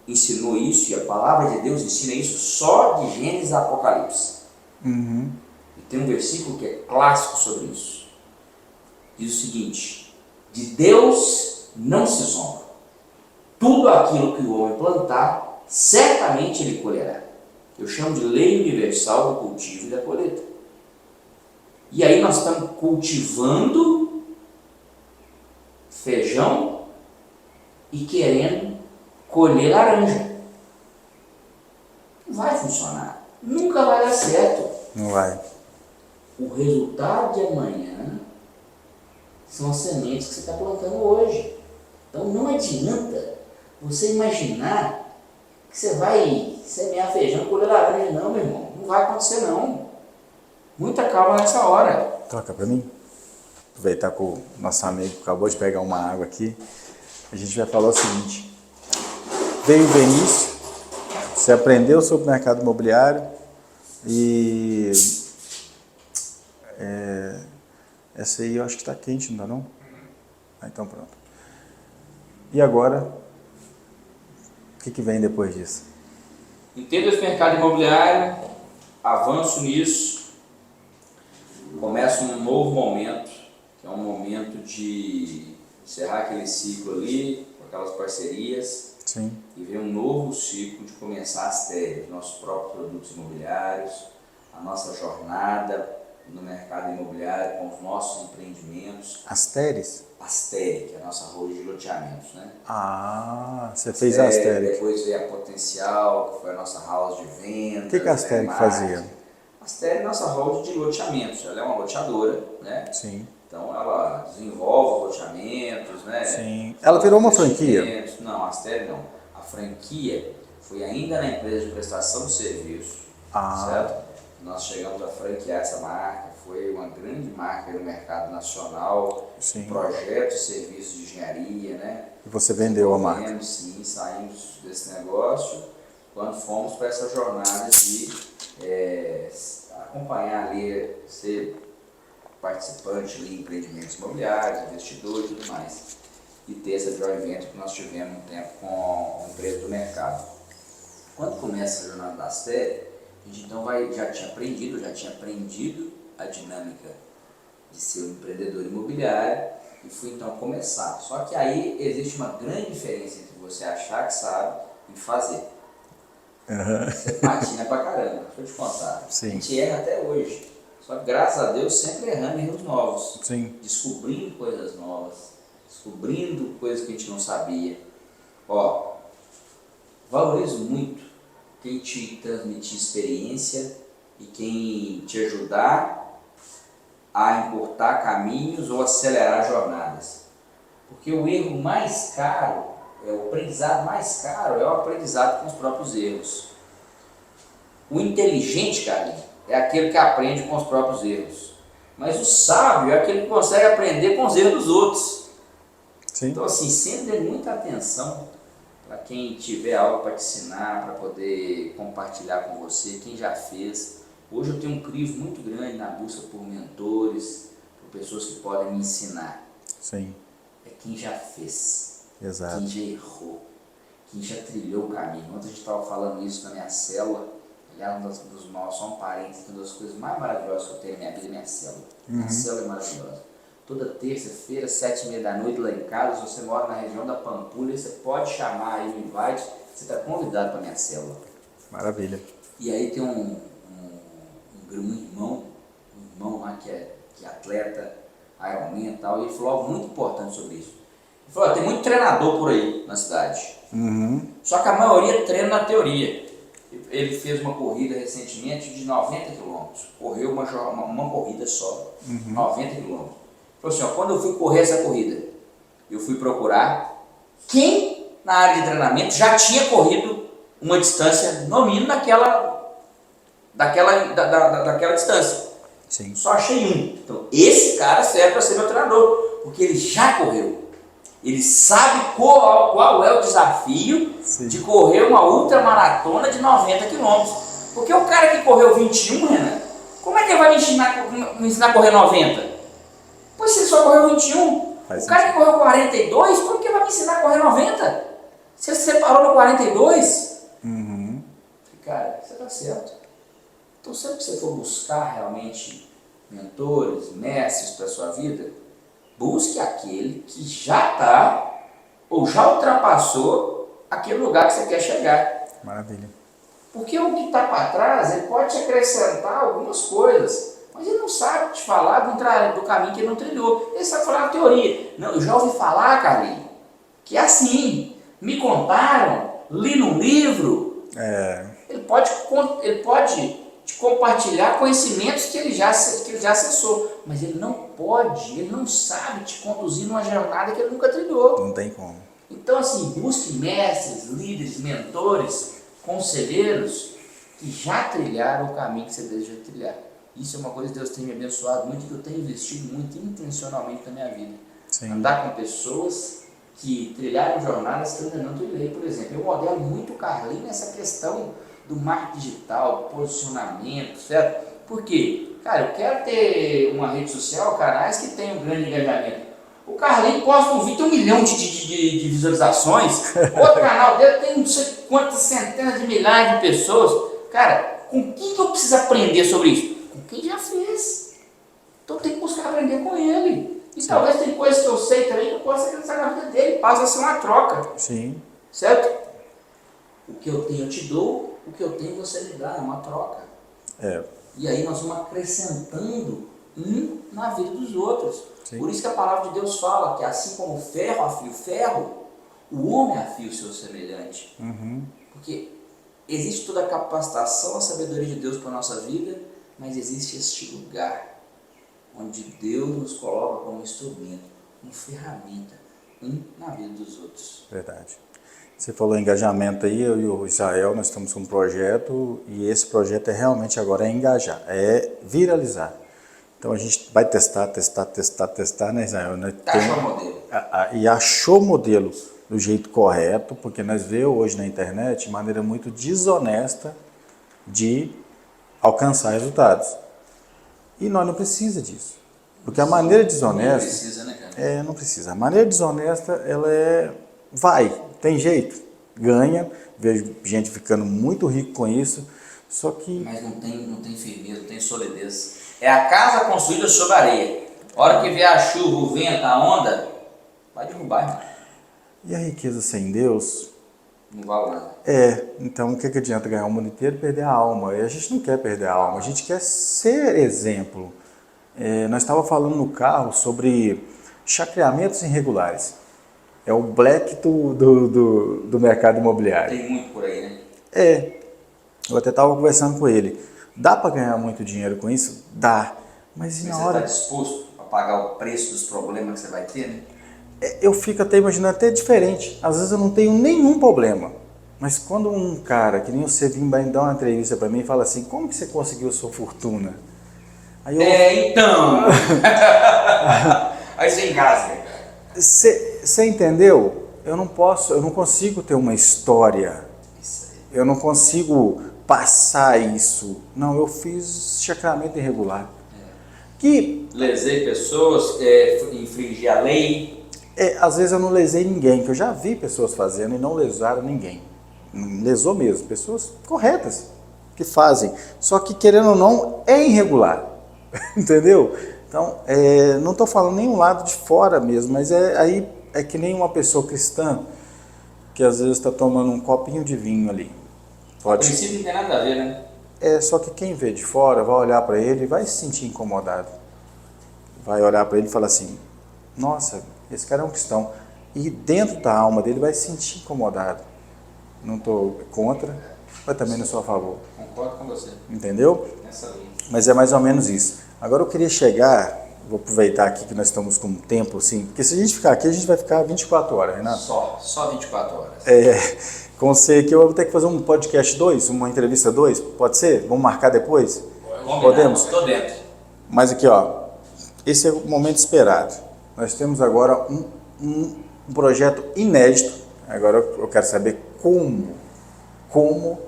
ensinou isso, e a palavra de Deus ensina isso só de Gênesis a Apocalipse. E tem um versículo que é clássico sobre isso. Diz o seguinte: de Deus não se zomba. Tudo aquilo que o homem plantar, certamente ele colherá. Eu chamo de lei universal do cultivo e da colheita. E aí nós estamos cultivando feijão e querendo colher laranja. Não vai funcionar. Nunca vai dar certo. Não vai. O resultado de amanhã são as sementes que você está plantando hoje. Então não adianta você imaginar que você vai semear feijão e colher laranja. Não, meu irmão. Não vai acontecer, não. Muita calma nessa hora. Toca pra mim. Aproveitar que o nosso amigo acabou de pegar uma água aqui. A gente vai falar o seguinte. Veio o Benício, você aprendeu sobre o mercado imobiliário e essa aí eu acho que está quente, não está não? Então pronto. E agora, o que vem depois disso? Entenda esse mercado imobiliário, avanço nisso, começa um novo momento, que é um momento de encerrar aquele ciclo ali, com aquelas parcerias. Sim. E ver um novo ciclo de começar as TERs, nossos próprios produtos imobiliários, a nossa jornada no mercado imobiliário com os nossos empreendimentos. Asteres? Astere, que é a nossa rede de loteamentos, né? Ah, você fez a Astere. Depois veio a Potencial, que foi a nossa house de vendas. O que a Astere fazia? A Astere é a nossa rede de loteamentos, ela é uma loteadora, né? Sim. Então ela desenvolve os loteamentos, né? Sim. Ela virou uma franquia? Não, a Astere não. A franquia foi ainda na empresa de prestação de serviço, certo? Nós chegamos a franquear essa marca, foi uma grande marca no mercado nacional, Sim. Projetos e serviços de engenharia, né? E você vendeu a marca? Sim, saímos desse negócio quando fomos para essa jornada de acompanhar ali, ser participante ali em empreendimentos imobiliários, investidor e tudo mais. E ter essa joint venture que nós tivemos um tempo com a empresa do mercado. Quando começa a jornada da Astere, A gente então já tinha aprendido a dinâmica de ser um empreendedor imobiliário e fui então começar. Só que aí existe uma grande diferença entre você achar que sabe e fazer. Você patina pra caramba, deixa eu te contar. Sim. A gente erra até hoje. Só que graças a Deus sempre errando erros novos. Sim. Descobrindo coisas novas, descobrindo coisas que a gente não sabia. Ó, valorizo muito quem te transmitir experiência e quem te ajudar a encurtar caminhos ou acelerar jornadas. Porque o erro mais caro, o aprendizado mais caro é o aprendizado com os próprios erros. O inteligente, Carlinhos, é aquele que aprende com os próprios erros. Mas o sábio é aquele que consegue aprender com os erros dos outros. Sim. Então, assim, sempre dê muita atenção para quem tiver algo para te ensinar, para poder compartilhar com você, quem já fez. Hoje eu tenho um crivo muito grande na busca por mentores, por pessoas que podem me ensinar. Sim. É quem já fez, Exato. quem já errou, quem já trilhou o caminho. Ontem a gente estava falando isso na minha célula. Aliás, dos nossos, só um parênteses, uma das coisas mais maravilhosas que eu tenho na minha vida é minha célula. Minha célula é maravilhosa. Toda terça-feira, 7h30 da noite, lá em casa, se você mora na região da Pampulha, você pode chamar aí no invite, você está convidado para minha célula. Maravilha. E aí tem um irmão lá que é atleta, Ironman e tal, e ele falou algo muito importante sobre isso. Ele falou, tem muito treinador por aí na cidade, só que a maioria treina na teoria. Ele fez uma corrida recentemente de 90 quilômetros, correu uma corrida só, 90 quilômetros. Falou assim, ó, quando eu fui correr essa corrida, eu fui procurar quem na área de treinamento já tinha corrido uma distância, no mínimo, daquela distância. Sim. Só achei um. Então, esse cara serve para ser meu treinador, porque ele já correu. Ele sabe qual é o desafio de correr uma ultramaratona de 90 quilômetros. Porque o cara que correu 21, Renan, como é que ele vai me ensinar a correr 90? Pois se ele só correu 21, o cara que correu 42, como que ele vai me ensinar a correr 90? Se ele se separou no 42, cara, você está certo. Então sempre que você for buscar realmente mentores, mestres para a sua vida, busque aquele que já está ou já ultrapassou aquele lugar que você quer chegar. Maravilha. Porque o que está para trás, ele pode te acrescentar algumas coisas, mas ele não sabe te falar do caminho que ele não trilhou. Ele sabe falar na teoria. Não, eu já ouvi falar, Carlinhos, que é assim, me contaram, li num livro. Ele pode te compartilhar conhecimentos que ele já acessou, mas ele não sabe te conduzir numa jornada que ele nunca trilhou. Não tem como. Então, assim, busque mestres, líderes, mentores, conselheiros que já trilharam o caminho que você deseja trilhar. Isso é uma coisa que Deus tem me abençoado muito e que eu tenho investido muito intencionalmente na minha vida. Sim. Andar com pessoas que trilharam jornadas que eu ainda não trilhei. Por exemplo, eu modelo muito o Carlinhos nessa questão do marketing digital, do posicionamento, certo? Por quê? Cara, eu quero ter uma rede social, canais que tenham um grande engajamento. O Carlinhos posta um vídeo, tem 1 milhão de visualizações. Outro canal dele tem não sei quantas centenas de milhares de pessoas. Cara, com quem que eu preciso aprender sobre isso? Com quem já fez. Então tem que buscar aprender com ele. E talvez tem coisas que eu sei também que eu possa acrescentar na vida dele. Passa a ser uma troca. Sim. Certo? O que eu tenho eu te dou, o que eu tenho você me dá, é uma troca. E aí nós vamos acrescentando um na vida dos outros. Sim. Por isso que a palavra de Deus fala que assim como o ferro afia o ferro, o homem afia o seu semelhante. Porque existe toda a capacitação, a sabedoria de Deus para a nossa vida, mas existe este lugar onde Deus nos coloca como instrumento, como ferramenta, um na vida dos outros. Verdade. Você falou engajamento aí, eu e o Israel, nós estamos com um projeto e esse projeto realmente agora é engajar, é viralizar. Então a gente vai testar, né, Israel? Achou o modelo. E achou o modelo do jeito correto, porque nós vemos hoje na internet de maneira muito desonesta de alcançar resultados. E nós não precisamos disso. Porque a maneira desonesta... Não precisa, né, cara? Não precisa. A maneira desonesta, ela tem jeito, ganha, vejo gente ficando muito rico com isso, Só que... Mas não tem firmeza, não tem solidez. É a casa construída sobre areia. A hora que vier a chuva, o vento, a onda, vai derrubar, irmão. E a riqueza sem Deus? Não vale nada. Então o que adianta ganhar o mundo inteiro e perder a alma? E a gente não quer perder a alma, a gente quer ser exemplo. Nós estávamos falando no carro sobre chacreamentos irregulares. É o black do mercado imobiliário. Tem muito por aí, né? Eu até estava conversando com ele. Dá para ganhar muito dinheiro com isso? Dá. Mas na hora... Você está disposto a pagar o preço dos problemas que você vai ter, né? Eu fico até imaginando até diferente. Às vezes eu não tenho nenhum problema. Mas quando um cara, que nem você vir dar uma entrevista para mim e fala assim, como que você conseguiu sua fortuna? Aí então... Aí você engasga. Você entendeu? Eu não consigo ter uma história. Eu não consigo passar isso. Não, eu fiz chacramento irregular. Que lesei pessoas, infringi a lei. Às vezes eu não lesei ninguém, que eu já vi pessoas fazendo e não lesaram ninguém. Lesou mesmo, pessoas corretas que fazem. Só que, querendo ou não, é irregular. Entendeu? Então, não estou falando nenhum lado de fora mesmo, mas aí é que nem uma pessoa cristã que às vezes está tomando um copinho de vinho ali. A princípio não tem nada a ver, né? Só que quem vê de fora vai olhar para ele e vai se sentir incomodado. Vai olhar para ele e falar assim, nossa, esse cara é um cristão. E dentro da alma dele vai se sentir incomodado. Não estou contra, mas também não sou a favor. Concordo com você. Entendeu? Nessa linha. Mas é mais ou menos isso. Agora eu queria chegar, vou aproveitar aqui que nós estamos com um tempo assim, porque se a gente ficar aqui, a gente vai ficar 24 horas, Renato. Só 24 horas. Com você que eu vou ter que fazer um podcast 2, uma entrevista 2, pode ser? Vamos marcar depois? Podemos? Estou dentro. Mas aqui, ó, esse é o momento esperado. Nós temos agora um projeto inédito. Agora eu quero saber como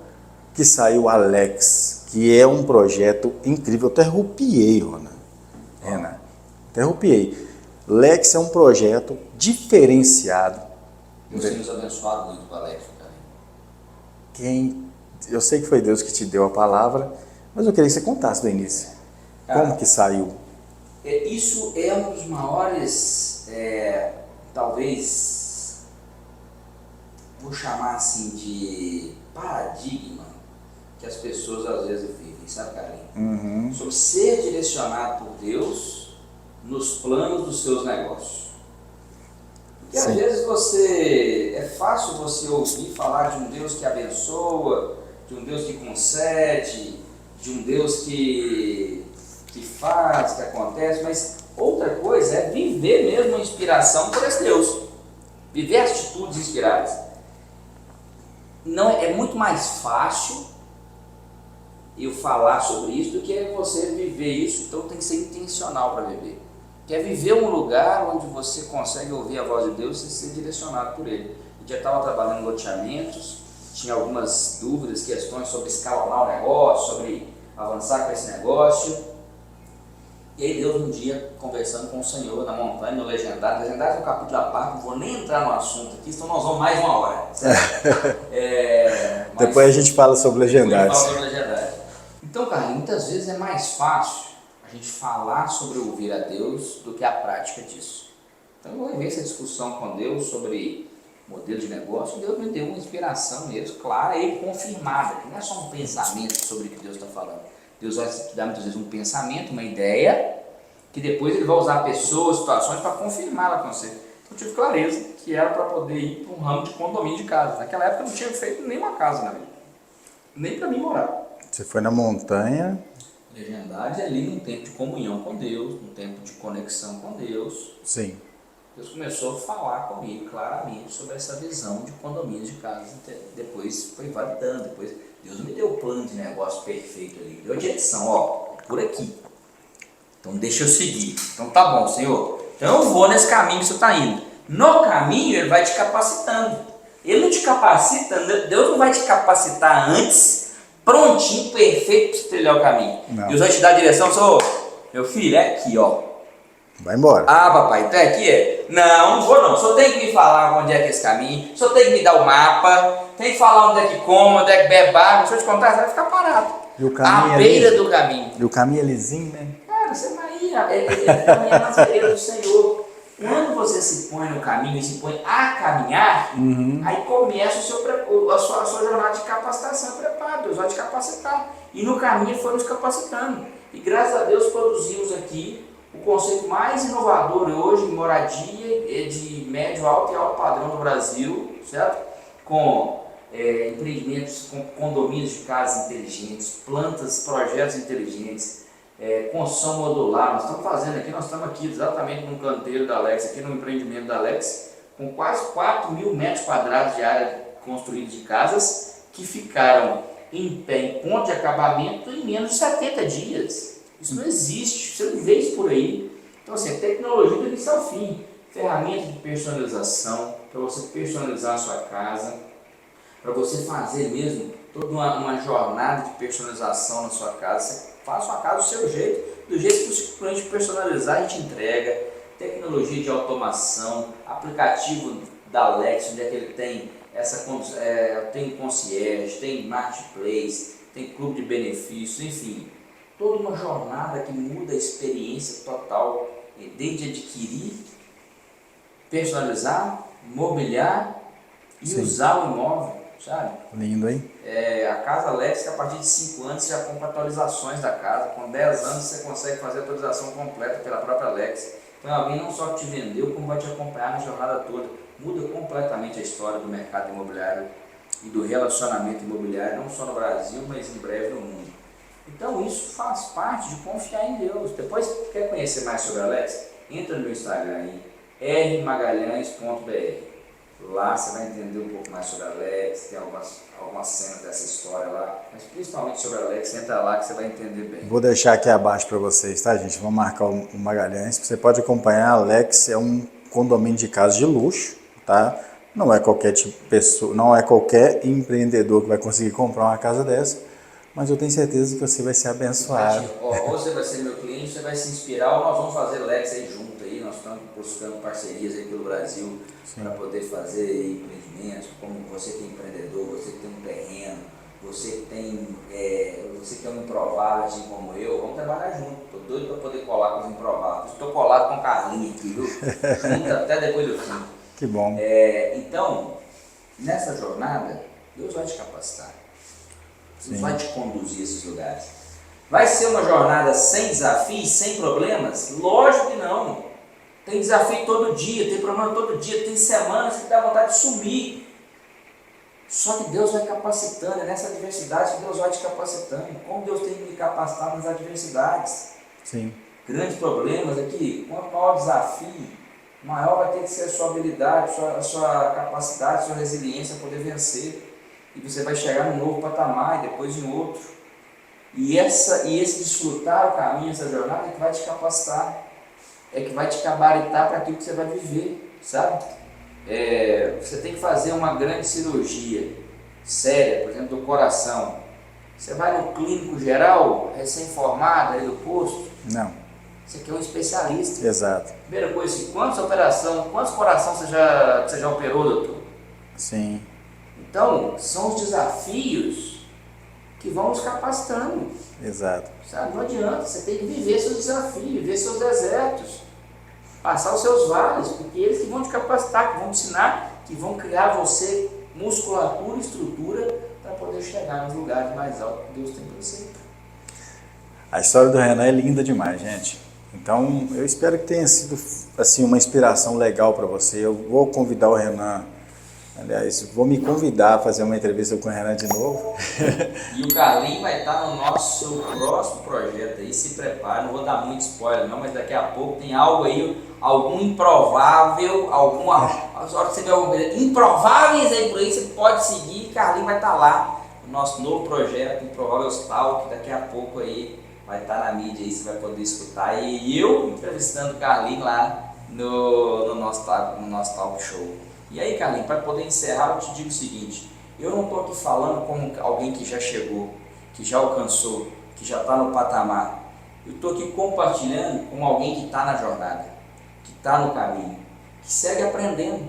que saiu o Alex, que é um projeto incrível. Eu até arrupiei, Renan. Até arrupiei. Lex é um projeto diferenciado. Deus tem nos abençoado muito com a Alex, cara. Eu sei que foi Deus que te deu a palavra, mas eu queria que você contasse do início. Cara, como que saiu? Isso é um dos maiores, talvez, vou chamar assim de paradigma que as pessoas às vezes vivem, sabe, Carlinhos? Sobre ser direcionado por Deus nos planos dos seus negócios. Porque às vezes é fácil você ouvir falar de um Deus que abençoa, de um Deus que concede, de um Deus que faz, que acontece, mas outra coisa é viver mesmo a inspiração por esse Deus. Viver atitudes inspiradas. Não, é muito mais fácil eu falar sobre isso do que você viver isso, então tem que ser intencional para viver. Que é viver um lugar onde você consegue ouvir a voz de Deus e ser direcionado por Ele. Eu já estava trabalhando em loteamentos, tinha algumas dúvidas, questões sobre escalonar o negócio, sobre avançar com esse negócio. E aí Deus um dia, conversando com o Senhor na montanha, no Legendário é um capítulo à parte, não vou nem entrar no assunto aqui, senão nós vamos mais uma hora. Depois a gente fala sobre Legendários. Então, cara, muitas vezes é mais fácil a gente falar sobre ouvir a Deus do que a prática disso. Então eu levei essa discussão com Deus sobre modelo de negócio, Deus me deu uma inspiração mesmo, clara e confirmada, que não é só um pensamento sobre o que Deus está falando. Deus vai te dar muitas vezes um pensamento, uma ideia, que depois Ele vai usar pessoas, situações para confirmá-la com você. Então eu tive clareza que era para poder ir para um ramo de condomínio de casa. Naquela época eu não tinha feito nenhuma casa na vida, nem para mim morar. Você foi na montanha. Legendade ali num tempo de comunhão com Deus, num tempo de conexão com Deus. Sim. Deus começou a falar comigo claramente sobre essa visão de condomínio de casa. Depois foi validando, depois Deus me deu o plano de negócio perfeito ali, deu a direção, ó, por aqui. Então deixa eu seguir. Então tá bom, Senhor. Então eu vou nesse caminho que você está indo. No caminho Ele vai te capacitando. Ele não te capacita, Deus não vai te capacitar antes, prontinho, perfeito para você trilhar o caminho. Não. Deus vai te dar a direção, Senhor, meu filho, é aqui, ó. Vai embora. Ah, papai, então é aqui? Não, não vou não. O senhor tem que me falar onde é que é esse caminho, o senhor tem que me dar o mapa, tem que falar onde é que come, onde é que bebe água. Deixa eu te contar, você vai ficar parado. E o caminho À beira do caminho. E o caminho é lisinho, né? Cara, você vai ir, caminhar nas veredas do Senhor. Quando você se põe no caminho e se põe a caminhar, aí começa a sua jornada de capacitação e preparo. Deus vai te capacitar. E no caminho ele foi nos capacitando. E graças a Deus produzimos aqui o conceito mais inovador hoje em moradia de médio, alto e alto padrão do Brasil, certo? Com empreendimentos, com condomínios de casas inteligentes, plantas, projetos inteligentes, construção modular. Nós estamos aqui exatamente no canteiro da Alex, aqui no empreendimento da Alex, com quase 4.000 metros quadrados de área construída de casas que ficaram em pé, em ponto de acabamento em menos de 70 dias. Isso não existe, você não vê isso por aí. Então assim, tecnologia do início ao fim, ferramentas de personalização, para você personalizar a sua casa, para você fazer mesmo toda uma jornada de personalização na sua casa. Você faz a sua casa do seu jeito, do jeito que o cliente personalizar a gente entrega. Tecnologia de automação, aplicativo da Alex, onde é que ele tem tem concierge, tem marketplace, tem clube de benefícios, enfim, toda uma jornada que muda a experiência total, desde adquirir, personalizar, mobiliar e usar o imóvel, sabe? Lindo, hein? A Casa Alex, que a partir de 5 anos você já compra atualizações da casa, com 10 anos você consegue fazer a atualização completa pela própria Alex. Então alguém não só te vendeu, como vai te acompanhar na jornada toda. Muda completamente a história do mercado imobiliário e do relacionamento imobiliário, não só no Brasil, mas em breve no mundo. Então isso faz parte de confiar em Deus. Depois, quer conhecer mais sobre a Alex? Entra no meu Instagram aí, rmagalhães.br. Lá você vai entender um pouco mais sobre a Alex, tem algumas cenas dessa história lá, mas principalmente sobre a Alex, entra lá que você vai entender bem. Vou deixar aqui abaixo para vocês, tá, gente? Vamos marcar o Magalhães. Você pode acompanhar. A Alex é um condomínio de casa de luxo, tá? Não é qualquer tipo de pessoa, não é qualquer empreendedor que vai conseguir comprar uma casa dessa, mas eu tenho certeza que você vai ser abençoado. Ou você vai ser meu cliente, você vai se inspirar, ou nós vamos fazer Alex aí junto aí, nós estamos buscando parcerias aí pelo Brasil para poder fazer empreendimentos, como você que é empreendedor, você que tem um terreno, você que é um improvável assim como eu, vamos trabalhar junto. Estou doido para poder colar com os improváveis. Estou colado com o Carlinhos aqui, viu? Junto até depois do fim. Que bom. Então, nessa jornada, Deus vai te capacitar. Deus vai te conduzir a esses lugares. Vai ser uma jornada sem desafios, sem problemas? Lógico que não. Tem desafio todo dia, tem problema todo dia, tem semanas que dá vontade de sumir. Só que Deus vai capacitando, é nessa adversidade que Deus vai te capacitando. Como Deus tem que me capacitar nas adversidades. Sim. Grandes problemas aqui, quanto maior o desafio, maior vai ter que ser a sua habilidade, a sua capacidade, a sua resiliência para poder vencer. E você vai chegar num novo patamar e depois em outro. E esse desfrutar o caminho, essa jornada é que vai te capacitar, é que vai te gabaritar para aquilo que você vai viver, sabe? Você tem que fazer uma grande cirurgia séria, por exemplo, do coração. Você vai no clínico geral, recém-formado aí do posto? Não. Você quer um especialista. Exato. Primeira coisa, quantos corações você já operou, doutor? Sim. Então, são os desafios que vão nos capacitando. Exato. Sabe? Não adianta, você tem que viver seus desafios, viver seus desertos, passar os seus vales, porque eles que vão te capacitar, que vão te ensinar, que vão criar você musculatura e estrutura para poder chegar nos lugares mais altos que Deus tem para você. A história do Renan é linda demais, gente. Então, eu espero que tenha sido assim, uma inspiração legal para você. Eu vou convidar o Renan. Aliás, vou me convidar a fazer uma entrevista com o Renan de novo. E o Carlinhos vai estar no nosso próximo projeto aí, se prepare, não vou dar muito spoiler não, mas daqui a pouco tem algo aí, algum improvável, as horas que você vê alguma coisa improváveis aí por aí, você pode seguir, Carlinhos vai estar lá no nosso novo projeto, Improvável Talk, que daqui a pouco aí vai estar na mídia aí, você vai poder escutar, e eu entrevistando o Carlinhos lá no nosso talk show. E aí, Carlinhos, para poder encerrar, eu te digo o seguinte, eu não estou aqui falando como alguém que já chegou, que já alcançou, que já está no patamar. Eu estou aqui compartilhando com alguém que está na jornada, que está no caminho, que segue aprendendo.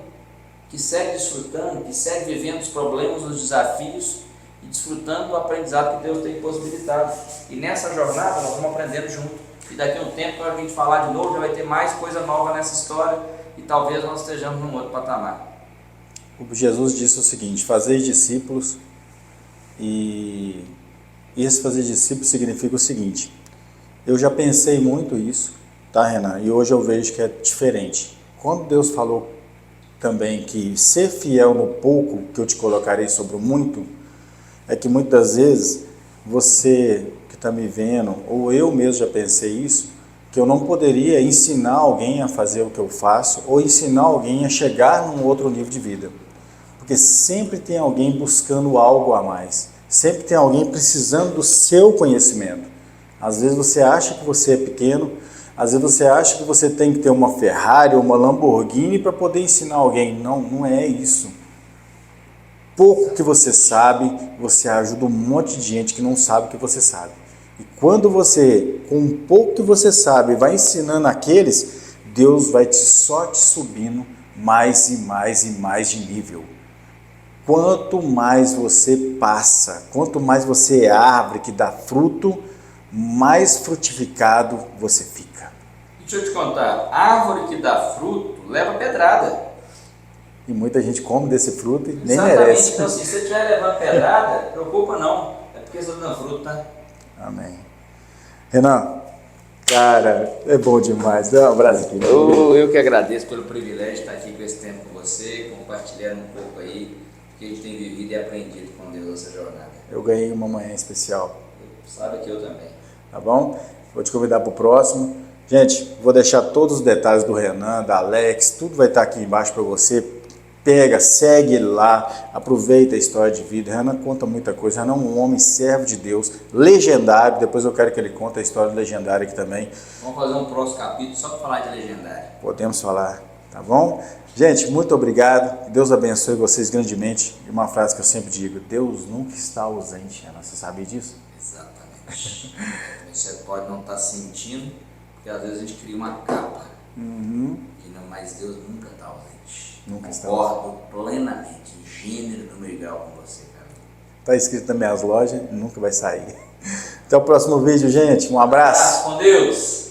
que segue desfrutando, que segue vivendo os problemas, os desafios e desfrutando do aprendizado que Deus tem possibilitado. E nessa jornada nós vamos aprendendo junto. E daqui a um tempo, quando a gente falar de novo, já vai ter mais coisa nova nessa história e talvez nós estejamos num outro patamar. O Jesus disse o seguinte: fazer discípulos, e esse fazer discípulos significa o seguinte: eu já pensei muito isso, tá, Renan? E hoje eu vejo que é diferente. Quando Deus falou também que ser fiel no pouco, que eu te colocarei sobre o muito, é que muitas vezes você que está me vendo, ou eu mesmo já pensei isso, que eu não poderia ensinar alguém a fazer o que eu faço, ou ensinar alguém a chegar num outro nível de vida. Porque sempre tem alguém buscando algo a mais. Sempre tem alguém precisando do seu conhecimento. Às vezes você acha que você é pequeno, às vezes você acha que você tem que ter uma Ferrari ou uma Lamborghini para poder ensinar alguém. Não, não é isso. Pouco que você sabe, você ajuda um monte de gente que não sabe o que você sabe. E quando você, com um pouco que você sabe, vai ensinando aqueles, Deus vai só te subindo mais e mais e mais de nível. Quanto mais você passa, quanto mais você é árvore que dá fruto, mais frutificado você fica. Deixa eu te contar, árvore que dá fruto leva pedrada. E muita gente come desse fruto e nem Exatamente. merece. Então, se você estiver levando pedrada, preocupa não, é porque você está dando fruto, tá? Amém. Renan, cara, é bom demais. Dá um abraço aqui. Eu que agradeço pelo privilégio de estar aqui com esse tempo com você, compartilhando um pouco aí o que a gente tem vivido e aprendido com Deus nessa jornada. Eu ganhei uma manhã especial. Sabe que eu também. Tá bom? Vou te convidar para o próximo. Gente, vou deixar todos os detalhes do Renan, da Alex, tudo vai estar aqui embaixo para você. Pega, segue ele lá, aproveita a história de vida. Renan conta muita coisa. Renan é um homem servo de Deus, legendário. Depois eu quero que ele conte a história legendária aqui também. Vamos fazer um próximo capítulo só para falar de legendário. Podemos falar, tá bom? Gente, muito obrigado. Deus abençoe vocês grandemente. E uma frase que eu sempre digo: Deus nunca está ausente, Renan. Você sabia disso? Exatamente. Você pode não estar sentindo, porque às vezes a gente cria uma capa. Mas Deus nunca está ausente. Nunca está Concordo plenamente, gênero, número e grau com você, cara. Está escrito nas minhas lojas, nunca vai sair. Até o próximo vídeo, gente. Um abraço. Com Deus.